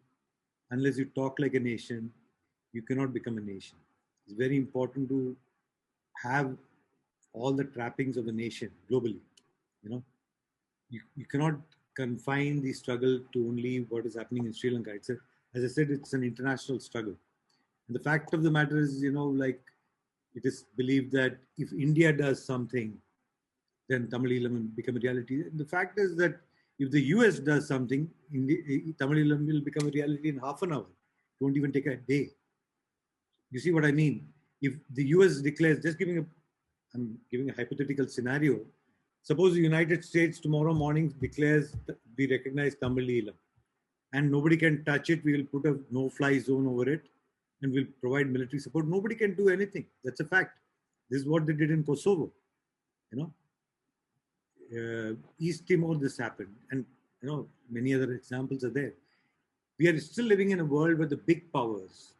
unless you talk like a nation, you cannot become a nation. It's very important to have all the trappings of a nation globally. You know, you cannot confine the struggle to only what is happening in Sri Lanka. As I said, it's an international struggle. And the fact of the matter is, like it is believed that if India does something, then Tamil Eelam will become a reality. And the fact is that if the US does something, Tamil Eelam will become a reality in half an hour. It won't even take a day. You see what I mean? If the US declares, I'm giving a hypothetical scenario. Suppose the United States tomorrow morning declares we recognize Tamil Eelam and nobody can touch it. We will put a no-fly zone over it and we'll provide military support. Nobody can do anything. That's a fact. This is what they did in Kosovo. East Timor, this happened, and many other examples are there. We are still living in a world where the big powers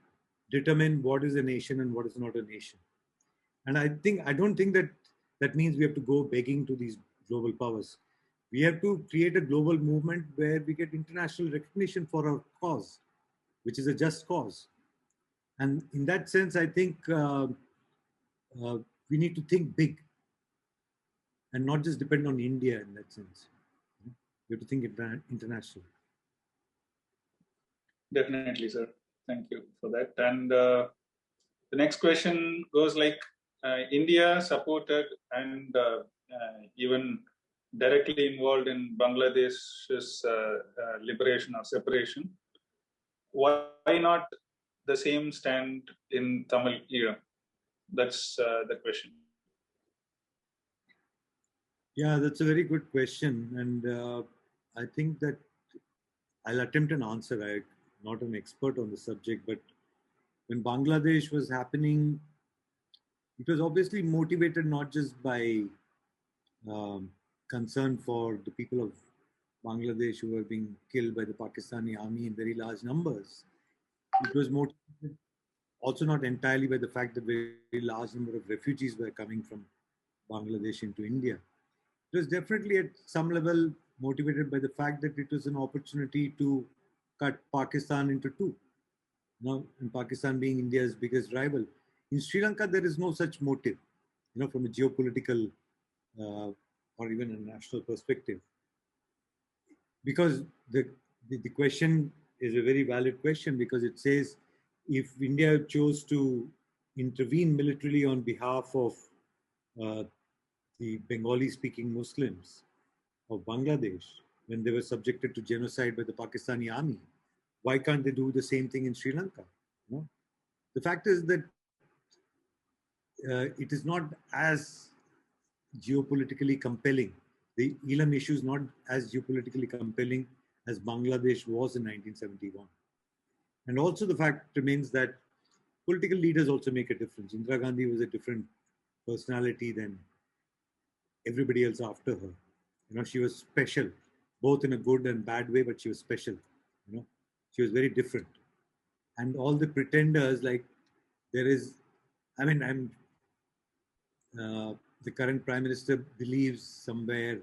determine what is a nation and what is not a nation. And I don't think that means we have to go begging to these global powers. We have to create a global movement where we get international recognition for our cause, which is a just cause. And in that sense, I think we need to think big and not just depend on India in that sense. We have to think international. Definitely, sir. Thank you for that. And the next question goes like, India supported and even directly involved in Bangladesh's liberation or separation. Why not the same stand in Tamil Eelam? That's the question. Yeah, that's a very good question. And I think that I'll attempt an answer. I'm not an expert on the subject, but when Bangladesh was happening, it was obviously motivated not just by concern for the people of Bangladesh who were being killed by the Pakistani army in very large numbers. It was motivated also not entirely by the fact that very large number of refugees were coming from Bangladesh into India. It was definitely at some level motivated by the fact that it was an opportunity to cut Pakistan into two. And Pakistan being India's biggest rival. In Sri Lanka, there is no such motive, from a geopolitical or even a national perspective. Because the question is a very valid question, because it says if India chose to intervene militarily on behalf of the Bengali-speaking Muslims of Bangladesh when they were subjected to genocide by the Pakistani army, why can't they do the same thing in Sri Lanka? The fact is that it is not as geopolitically compelling. The Eelam issue is not as geopolitically compelling as Bangladesh was in 1971. And also the fact remains that political leaders also make a difference. Indira Gandhi was a different personality than everybody else after her. She was special, both in a good and bad way, but she was special. She was very different. And all the pretenders, like there is, the current prime minister believes somewhere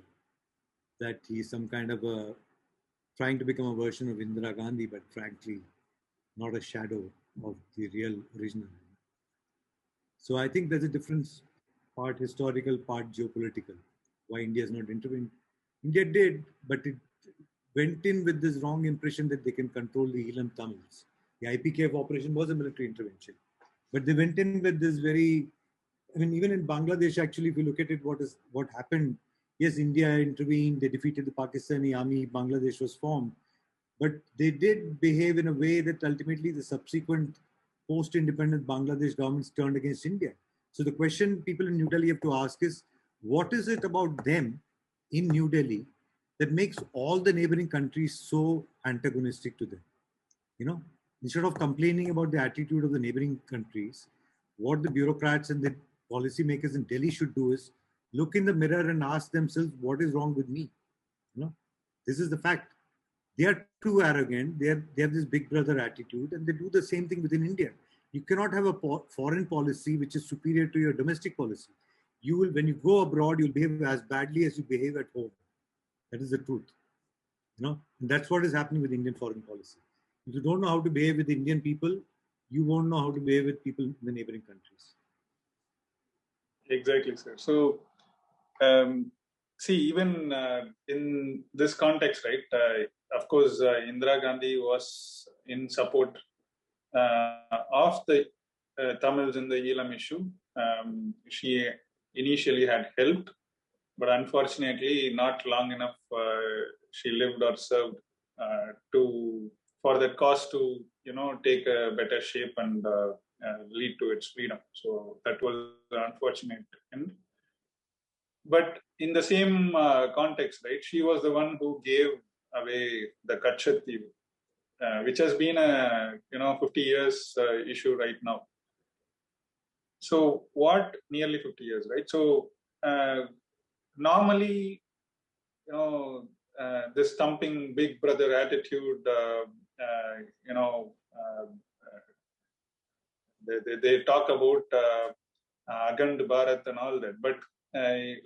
that he's some kind of trying to become a version of Indira Gandhi, but frankly, not a shadow of the real original. So I think there's a difference, part historical, part geopolitical, why India has not intervened. India did, but it went in with this wrong impression that they can control the Eelam Tamils. The IPKF operation was a military intervention, but they went in with this very, even in Bangladesh, actually, if you look at it, what happened, yes, India intervened, they defeated the Pakistani army, Bangladesh was formed, but they did behave in a way that ultimately the subsequent post-independent Bangladesh governments turned against India. So the question people in New Delhi have to ask is, what is it about them in New Delhi that makes all the neighboring countries so antagonistic to them? Instead of complaining about the attitude of the neighboring countries, what the bureaucrats and the policymakers in Delhi should do is look in the mirror and ask themselves, what is wrong with me? This is the fact. They are too arrogant. They have this big brother attitude, and they do the same thing within India. You cannot have a foreign policy which is superior to your domestic policy. You will, when you go abroad, you'll behave as badly as you behave at home. That is the truth. And that's what is happening with Indian foreign policy. If you don't know how to behave with Indian people, you won't know how to behave with people in the neighboring countries. Exactly, sir. So, see, even in this context, right? Of course, Indira Gandhi was in support of the Tamils in the Elam issue. She initially had helped, but unfortunately, not long enough she lived or served for that cause to take a better shape and lead to its freedom. So that was unfortunate end. But in the same context, right, she was the one who gave away the Kachativu, which has been a 50 years issue right now. So what nearly 50 years, right? So normally, this thumping big brother attitude, they talk about Akhand Bharat and all that, but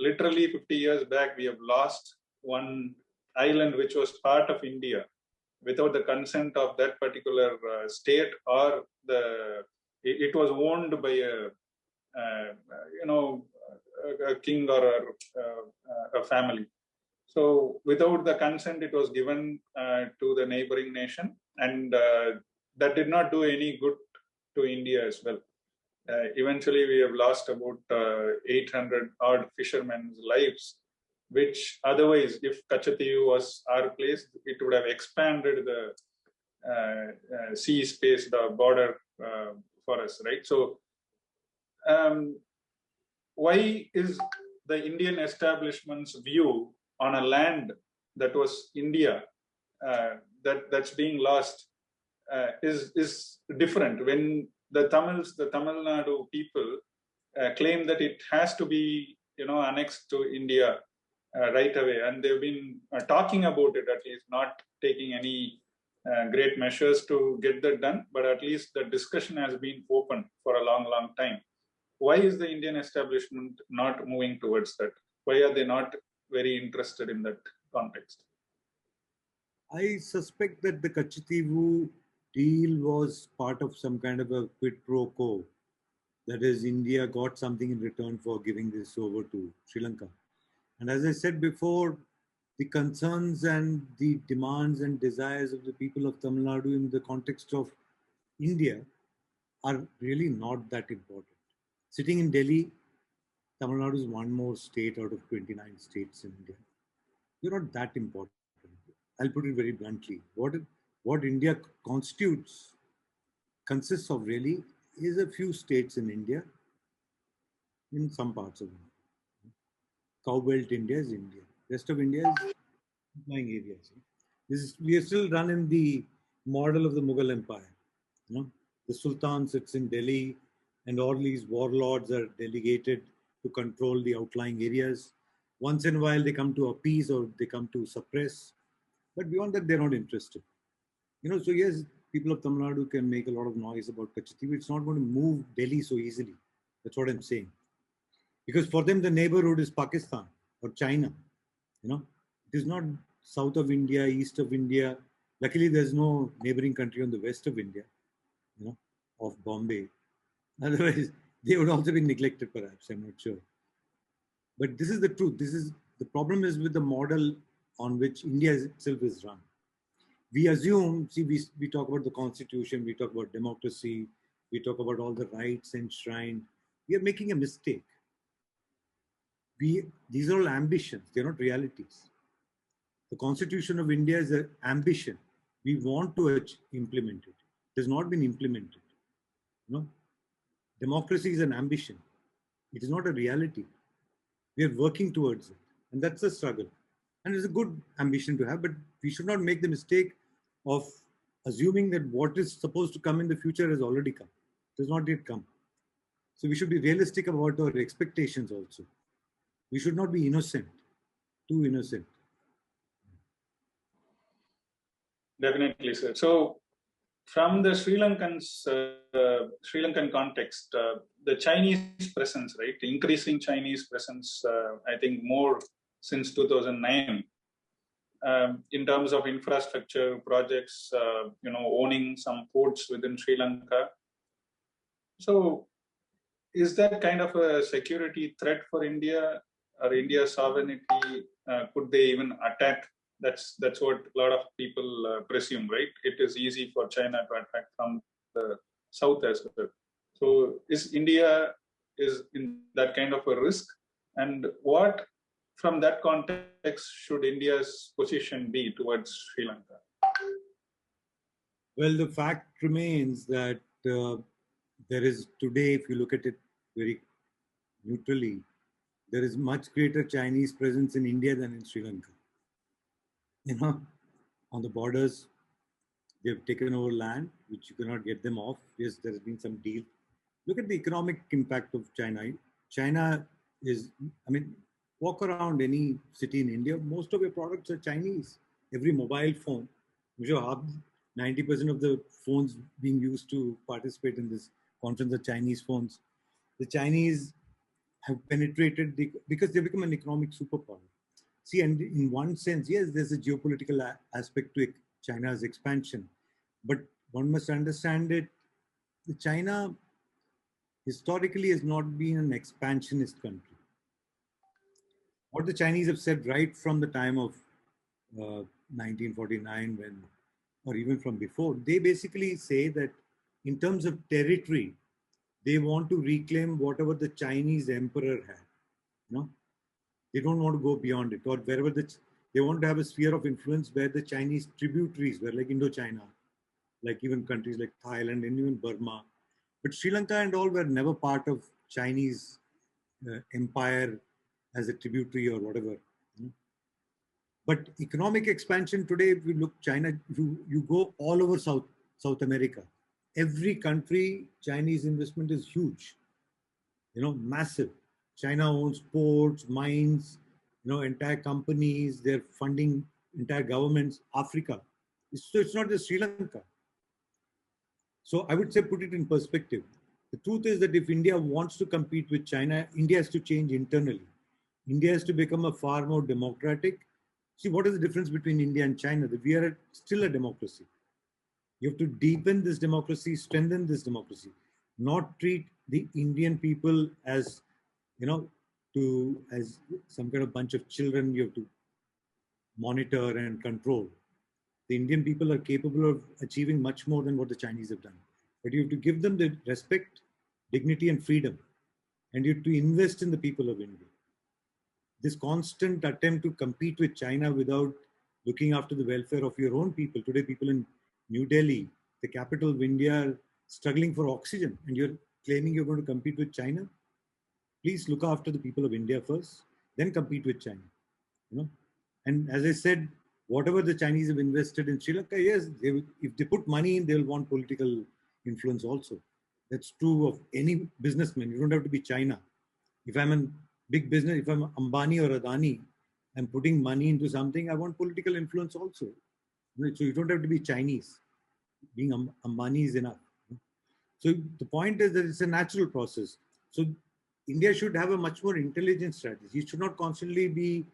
literally 50 years back, we have lost one island which was part of India without the consent of that particular state, or it was owned by a king or a family. So without the consent, it was given to the neighboring nation, and that did not do any good to India as well. Eventually, we have lost about 800 odd fishermen's lives, which otherwise, if Kachativu was our place, it would have expanded the sea space, the border for us, right? So, why is the Indian establishment's view on a land that was India that's being lost is different when the Tamil Nadu people claim that it has to be annexed to India right away, and they've been talking about it, at least not taking any great measures to get that done, but at least the discussion has been open for a long time. Why is the Indian establishment not moving towards that? Why are they not very interested in that context? I suspect that the Kachativu deal was part of some kind of a quid pro quo. That is, India got something in return for giving this over to Sri Lanka. And as I said before, the concerns and the demands and desires of the people of Tamil Nadu in the context of India are really not that important. Sitting in Delhi, Tamil Nadu is one more state out of 29 states in India. You're not that important. I'll put it very bluntly. What India consists of really is a few states in India, in some parts of India. Cowbelt India is India. Rest of India is outlying areas. We are still running the model of the Mughal Empire. The Sultan sits in Delhi, and all these warlords are delegated to control the outlying areas. Once in a while, they come to appease or they come to suppress. But beyond that, they're not interested. So yes, people of Tamil Nadu can make a lot of noise about Kachativu. It's not going to move Delhi so easily. That's what I'm saying. Because for them, the neighborhood is Pakistan or China. It is not south of India, east of India. Luckily, there's no neighboring country on the west of India, of Bombay. Otherwise, they would also be neglected, perhaps. I'm not sure. But this is the truth. The problem is with the model on which India itself is run. We assume, we talk about the constitution, we talk about democracy, we talk about all the rights enshrined. We are making a mistake. These are all ambitions, they're not realities. The Constitution of India is an ambition. We want to implement it. It has not been implemented. Democracy is an ambition. It is not a reality. We are working towards it. And that's a struggle. And it's a good ambition to have, but we should not make the mistake of assuming that what is supposed to come in the future has already come. It has not yet come. So we should be realistic about our expectations also. We should not be innocent, too innocent. Definitely, sir. So, from the Sri Lankan context, the Chinese presence, right, increasing Chinese presence, I think more since 2009, in terms of infrastructure projects, owning some ports within Sri Lanka. So, is that kind of a security threat for India or India's sovereignty? Could they even attack? That's what a lot of people presume, right? It is easy for China to attack from the south as well. So is India is in that kind of a risk? And what from that context should India's position be towards Sri Lanka? Well, the fact remains that there is today, if you look at it very neutrally, there is much greater Chinese presence in India than in Sri Lanka. You know, on the borders, they've taken over land, which you cannot get them off. Yes, there has been some deal. Look at the economic impact of China. China is, I mean, walk around any city in India, most of your products are Chinese. Every mobile phone, I'm sure 90% of the phones being used to participate in this conference are Chinese phones. The Chinese have penetrated because they become an economic superpower. See, and in one sense, yes, there's a geopolitical aspect to China's expansion, but one must understand it. China historically has not been an expansionist country. What the Chinese have said right from the time of 1949, when, or even from before, they basically say that in terms of territory, they want to reclaim whatever the Chinese emperor had. You know, they don't want to go beyond it, or wherever they want to have a sphere of influence where the Chinese tributaries were, like Indochina, like even countries like Thailand and even Burma. But Sri Lanka and all were never part of Chinese empire as a tributary or whatever. You know? But economic expansion today, if you look China, you go all over South America. Every country, Chinese investment is huge. You know, massive. China owns ports, mines, you know, entire companies. They're funding entire governments. Africa. So it's not just Sri Lanka. So I would say put it in perspective. The truth is that if India wants to compete with China, India has to change internally. India has to become a far more democratic. See, what is the difference between India and China? That we are still a democracy. You have to deepen this democracy, strengthen this democracy, not treat the Indian people as, you know, as some kind of bunch of children you have to monitor and control. The Indian people are capable of achieving much more than what the Chinese have done. But you have to give them the respect, dignity, and freedom. And you have to invest in the people of India. This constant attempt to compete with China without looking after the welfare of your own people. Today, people in New Delhi, the capital of India, are struggling for oxygen, and you're claiming you're going to compete with China. Please look after the people of India first, then compete with China. You know, and as I said, whatever the Chinese have invested in Sri Lanka, yes, if they put money in, they'll want political influence also. That's true of any businessman. You don't have to be China. If I'm a big business, if I'm Ambani or Adani, I'm putting money into something, I want political influence also. So you don't have to be Chinese. Being Ambani is enough. So the point is that it's a natural process. So India should have a much more intelligent strategy. You should not constantly be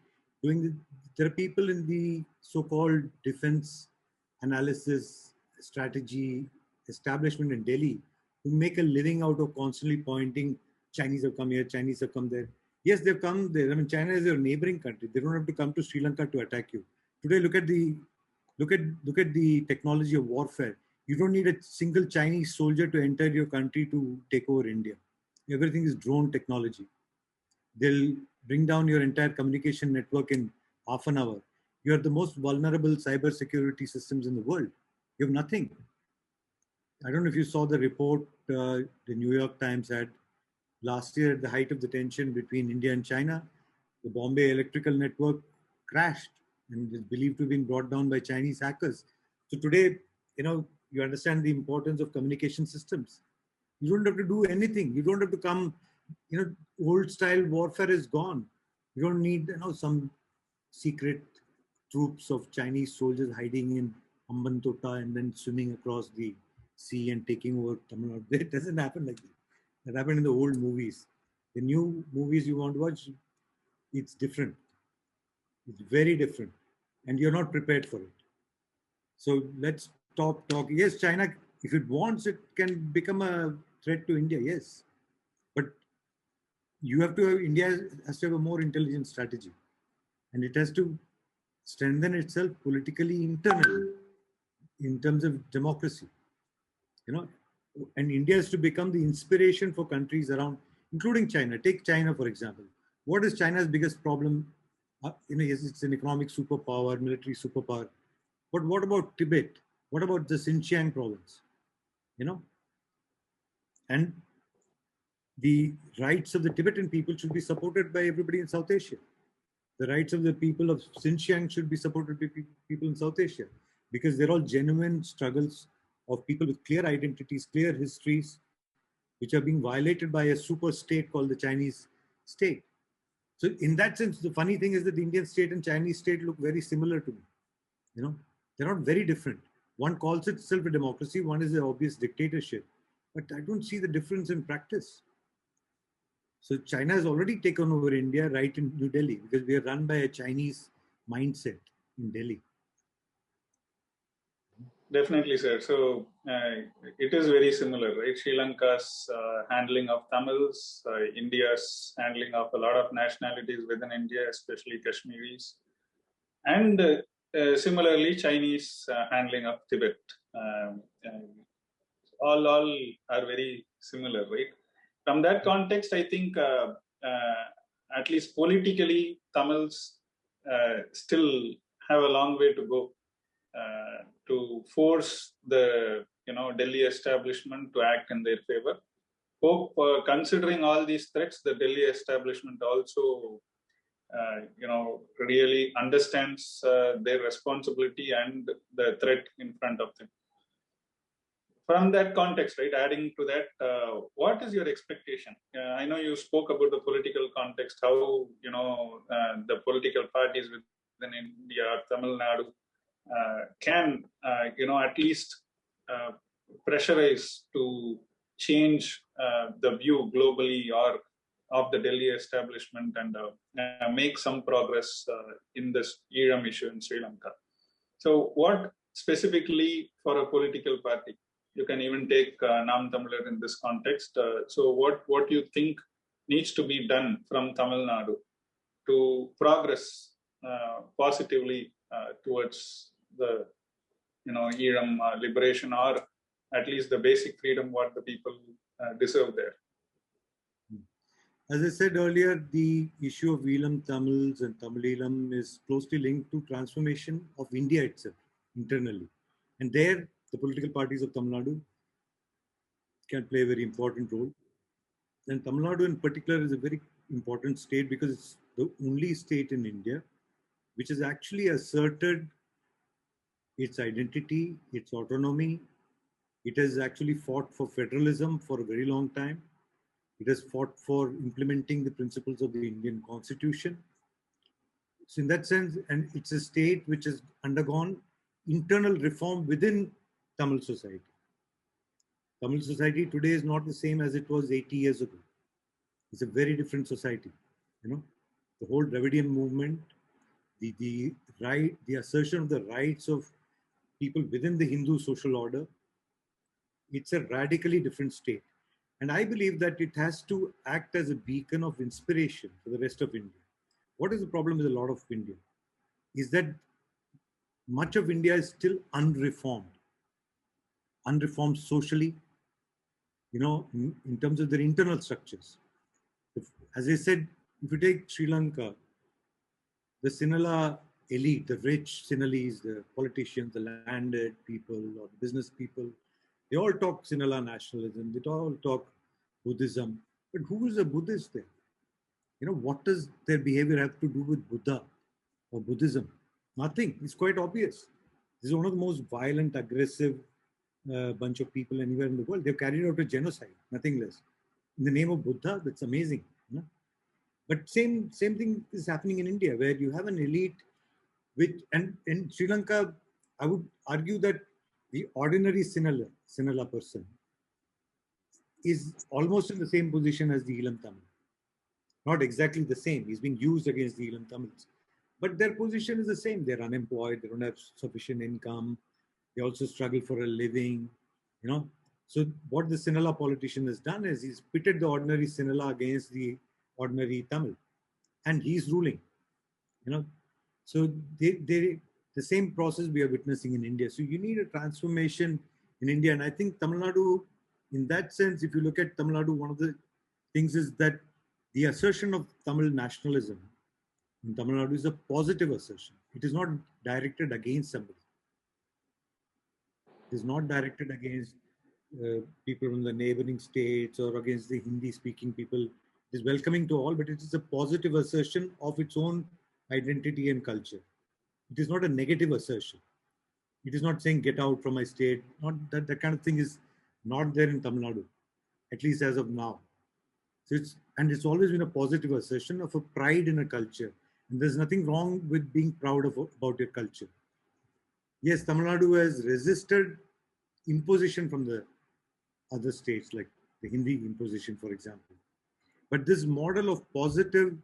doing. There are people in the so-called defense analysis strategy establishment in Delhi who make a living out of constantly pointing, Chinese have come here, Chinese have come there. Yes, they've come there. I mean, China is your neighboring country. They don't have to come to Sri Lanka to attack you. Today, look at the technology of warfare. You don't need a single Chinese soldier to enter your country to take over India. Everything is drone technology. They'll bring down your entire communication network in half an hour. You are the most vulnerable cyber security systems in the world. You have nothing. I don't know if you saw the report the New York Times had last year at the height of the tension between India and China. The Bombay electrical network crashed and is believed to have been brought down by Chinese hackers. So today, you understand the importance of communication systems. You don't have to do anything. You don't have to come, old style warfare is gone. You don't need, some secret troops of Chinese soldiers hiding in Hambantota and then swimming across the sea and taking over Tamil Nadu. It doesn't happen like that. That happened in the old movies. The new movies you want to watch, it's different. It's very different. And you're not prepared for it. So let's talk. Yes, China, if it wants, it can become a threat to India. Yes. But you have to have, India has to have a more intelligent strategy. And it has to strengthen itself politically internally in terms of democracy. You know, and India is to become the inspiration for countries around, including China. Take China, for example. What is China's biggest problem? Yes, it's an economic superpower, military superpower. But what about Tibet? What about the Xinjiang province? You know, and the rights of the Tibetan people should be supported by everybody in South Asia. The rights of the people of Xinjiang should be supported by people in South Asia, because they're all genuine struggles of people with clear identities, clear histories, which are being violated by a super state called the Chinese state. So in that sense, the funny thing is that the Indian state and Chinese state look very similar to me. You know, they're not very different. One calls itself a democracy, one is an obvious dictatorship. But I don't see the difference in practice. So China has already taken over India right in New Delhi, because we are run by a Chinese mindset in Delhi. Definitely, sir. So it is very similar, right? Sri Lanka's handling of Tamils, India's handling of a lot of nationalities within India, especially Kashmiris, and similarly Chinese handling of Tibet. All are very similar, right? From that context, I think at least politically, Tamils still have a long way to go to force the Delhi establishment to act in their favor. Hope, considering all these threats, the Delhi establishment also really understands their responsibility and the threat in front of them. From that context, right, adding to that, what is your expectation? I know you spoke about the political context, how the political parties within India, Tamil Nadu, can at least pressurize to change the view globally or of the Delhi establishment and make some progress in this Eram issue in Sri Lanka. So what specifically for a political party? You can even take Nam Tamizhar in this context. So what you think needs to be done from Tamil Nadu to progress positively towards the Eram liberation, or at least the basic freedom what the people deserve there. As I said earlier, the issue of Elam Tamils and Tamileelam is closely linked to transformation of India itself internally. And there, the political parties of Tamil Nadu can play a very important role. And Tamil Nadu in particular is a very important state because it's the only state in India which has actually asserted its identity, its autonomy. It has actually fought for federalism for a very long time. It has fought for implementing the principles of the Indian Constitution. So in that sense, and it's a state which has undergone internal reform within Tamil society. Tamil society today is not the same as it was 80 years ago. It's a very different society. The whole Dravidian movement, the assertion of the rights of people within the Hindu social order, it's a radically different state. And I believe that it has to act as a beacon of inspiration for the rest of India. What is the problem with a lot of India? Is that much of India is still unreformed socially, in terms of their internal structures. As I said, if you take Sri Lanka, the Sinhala elite, the rich Sinhalese, the politicians, the landed people or the business people, they all talk Sinhala nationalism, they all talk Buddhism. But who is a Buddhist there? What does their behavior have to do with Buddha or Buddhism? Nothing. It's quite obvious. This is one of the most violent, aggressive bunch of people anywhere in the world. They've carried out a genocide, nothing less. In the name of Buddha, that's amazing. But same thing is happening in India, where you have an elite, and in Sri Lanka, I would argue that the ordinary Sinhala person is almost in the same position as the Elam Tamil. Not exactly the same. He's being used against the Elam Tamils. But their position is the same. They're unemployed. They don't have sufficient income. They also struggle for a living, you know. So what the Sinhala politician has done is he's pitted the ordinary Sinhala against the ordinary Tamil. And he's ruling, you know. So the same process we are witnessing in India. So you need a transformation in India. And I think Tamil Nadu, in that sense, if you look at Tamil Nadu, one of the things is that the assertion of Tamil nationalism in Tamil Nadu is a positive assertion. It is not directed against somebody. It is not directed against people from the neighboring states or against the Hindi-speaking people. It is welcoming to all, but it is a positive assertion of its own identity and culture. It is not a negative assertion. It is not saying get out from my state. Not that kind of thing is not there in Tamil Nadu, at least as of now. So it's always been a positive assertion of a pride in a culture. And there's nothing wrong with being proud about your culture. Yes, Tamil Nadu has resisted imposition from the other states, like the Hindi imposition, for example. But this model of positive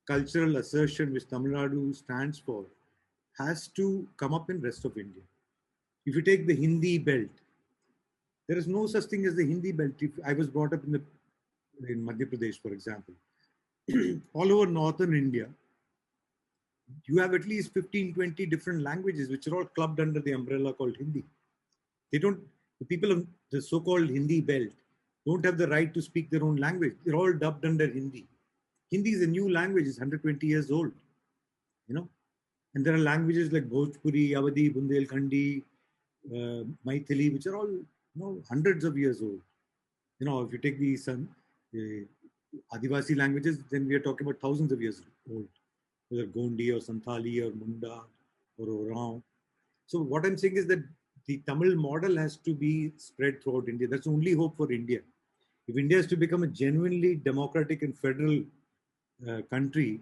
cultural assertion which Tamil Nadu stands for has to come up in rest of India. If you take the Hindi belt, there is no such thing as the Hindi belt. If I was brought up in Madhya Pradesh, for example, all over northern India, you have at least 15, 20 different languages which are all clubbed under the umbrella called Hindi. The people of the so-called Hindi belt don't have the right to speak their own language. They're all dubbed under Hindi. Hindi is a new language. It's 120 years old, you know. And there are languages like Bhojpuri, Awadhi, Bundelkhandi, Maithili, which are all, you know, hundreds of years old. You know, if you take the Adivasi languages, then we are talking about thousands of years old, whether Gondi or Santali or Munda or Oraon. So what I'm saying is that the Tamil model has to be spread throughout India. That's the only hope for India. If India is to become a genuinely democratic and federal country,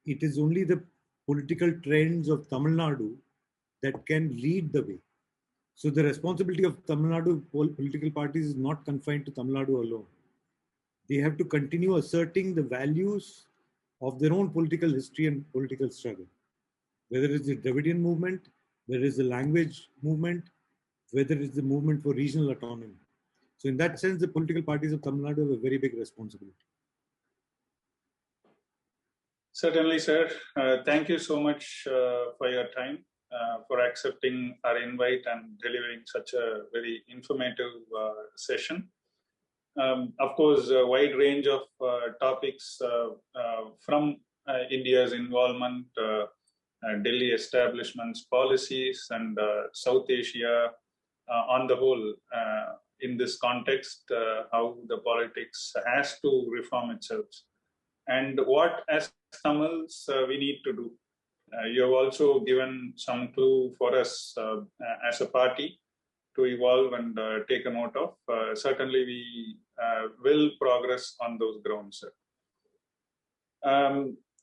it is only the political trends of Tamil Nadu that can lead the way. So the responsibility of Tamil Nadu political parties is not confined to Tamil Nadu alone. They have to continue asserting the values of their own political history and political struggle. Whether it's the Dravidian movement, whether it's the language movement, whether it's the movement for regional autonomy. So in that sense, the political parties of Tamil Nadu have a very big responsibility. Certainly, sir. Thank you so much for your time, for accepting our invite and delivering such a very informative session. Of course, a wide range of topics from India's involvement, Delhi establishment's policies, and South Asia on the whole. In this context, how the politics has to reform itself, and what as Tamils we need to do. You have also given some clue for us as a party to evolve and take a note of. Certainly, we will progress on those grounds, sir.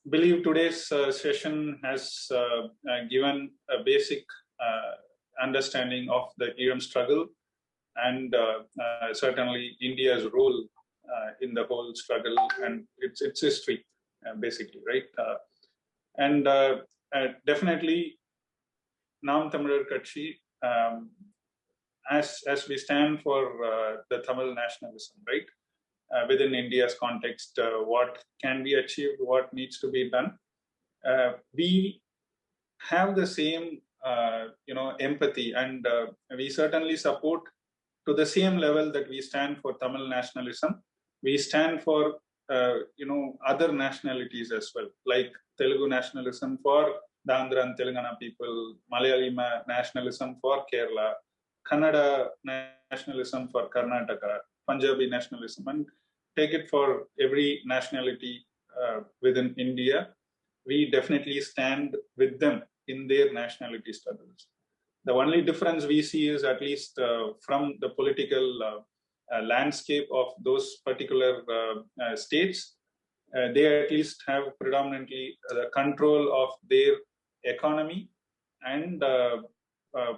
Believe today's session has given a basic understanding of the Elam struggle and certainly India's role in the whole struggle and its history, basically, right? And definitely, Nam Tamilar Katchi, as we stand for the Tamil nationalism, right? Within India's context, what can be achieved, what needs to be done. We have the same, empathy, and we certainly support to the same level that we stand for Tamil nationalism. We stand for, other nationalities as well, like Telugu nationalism for the Andhra and Telangana people, Malayali nationalism for Kerala, Kannada nationalism for Karnataka, Punjabi nationalism, and take it for every nationality within India. We definitely stand with them in their nationality struggles. The only difference we see is, at least from the political landscape of those particular states, they at least have predominantly the control of their economy and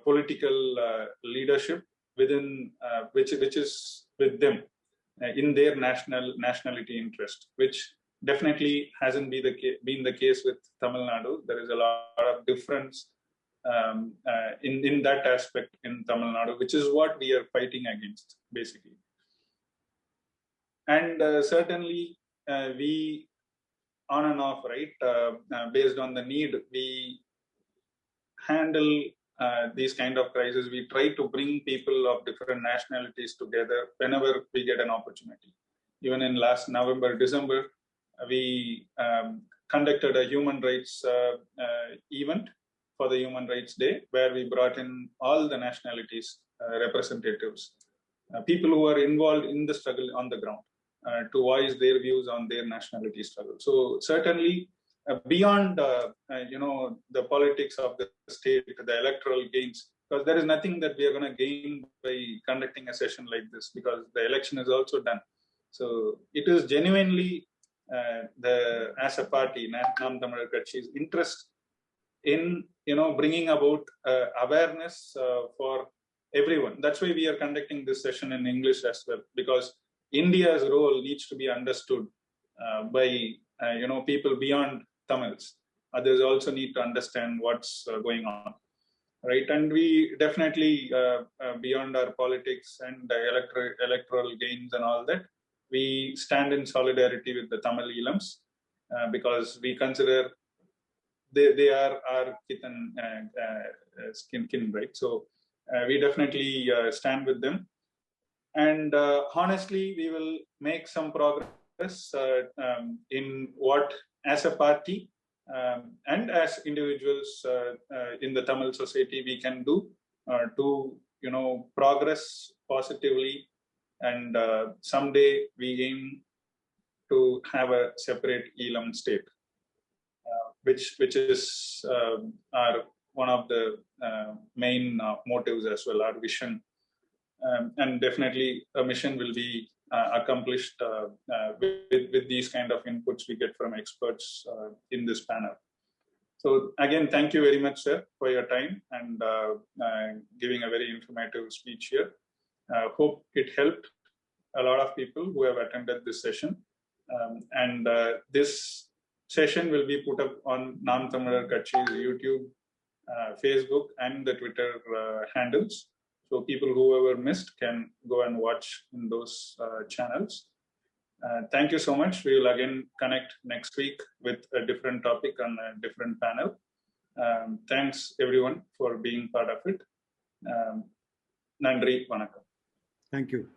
political leadership within which is with them in their nationality interest, which definitely hasn't been the case with Tamil Nadu. There is a lot of difference in that aspect in Tamil Nadu, which is what we are fighting against, basically. And certainly, we on and off, right, based on the need, we handle these kind of crises. We try to bring people of different nationalities together whenever we get an opportunity. Even in last November, December, we conducted a human rights event for the Human Rights Day, where we brought in all the nationalities representatives, people who are involved in the struggle on the ground, to voice their views on their nationality struggle. So certainly, beyond the politics of the state, the electoral gains, because there is nothing that we are going to gain by conducting a session like this, because the election is also done. So it is genuinely as a party, Nam Tamizhar Katchi's interest in bringing about awareness for everyone. That's why we are conducting this session in English as well, because India's role needs to be understood by people beyond Tamils. Others also need to understand what's going on, right? And we definitely, beyond our politics and electoral gains and all that, we stand in solidarity with the Tamil Elams because we consider they are our kith and kin, right? So we definitely stand with them. And honestly, we will make some progress in what, as a party and as individuals in the Tamil society, we can do to progress positively. And someday we aim to have a separate Elam state, which is our one of the main motives as well, our vision. And definitely a mission will be accomplished with these kind of inputs we get from experts in this panel. So again, thank you very much, sir, for your time and giving a very informative speech here. Hope it helped a lot of people who have attended this session. And this session will be put up on Nam Tamizhar Katchi's YouTube, Facebook, and the Twitter handles. So people who ever missed can go and watch in those channels. Thank you so much. We will again connect next week with a different topic on a different panel. Thanks everyone for being part of it. Nandri, Vanakkam. Thank you.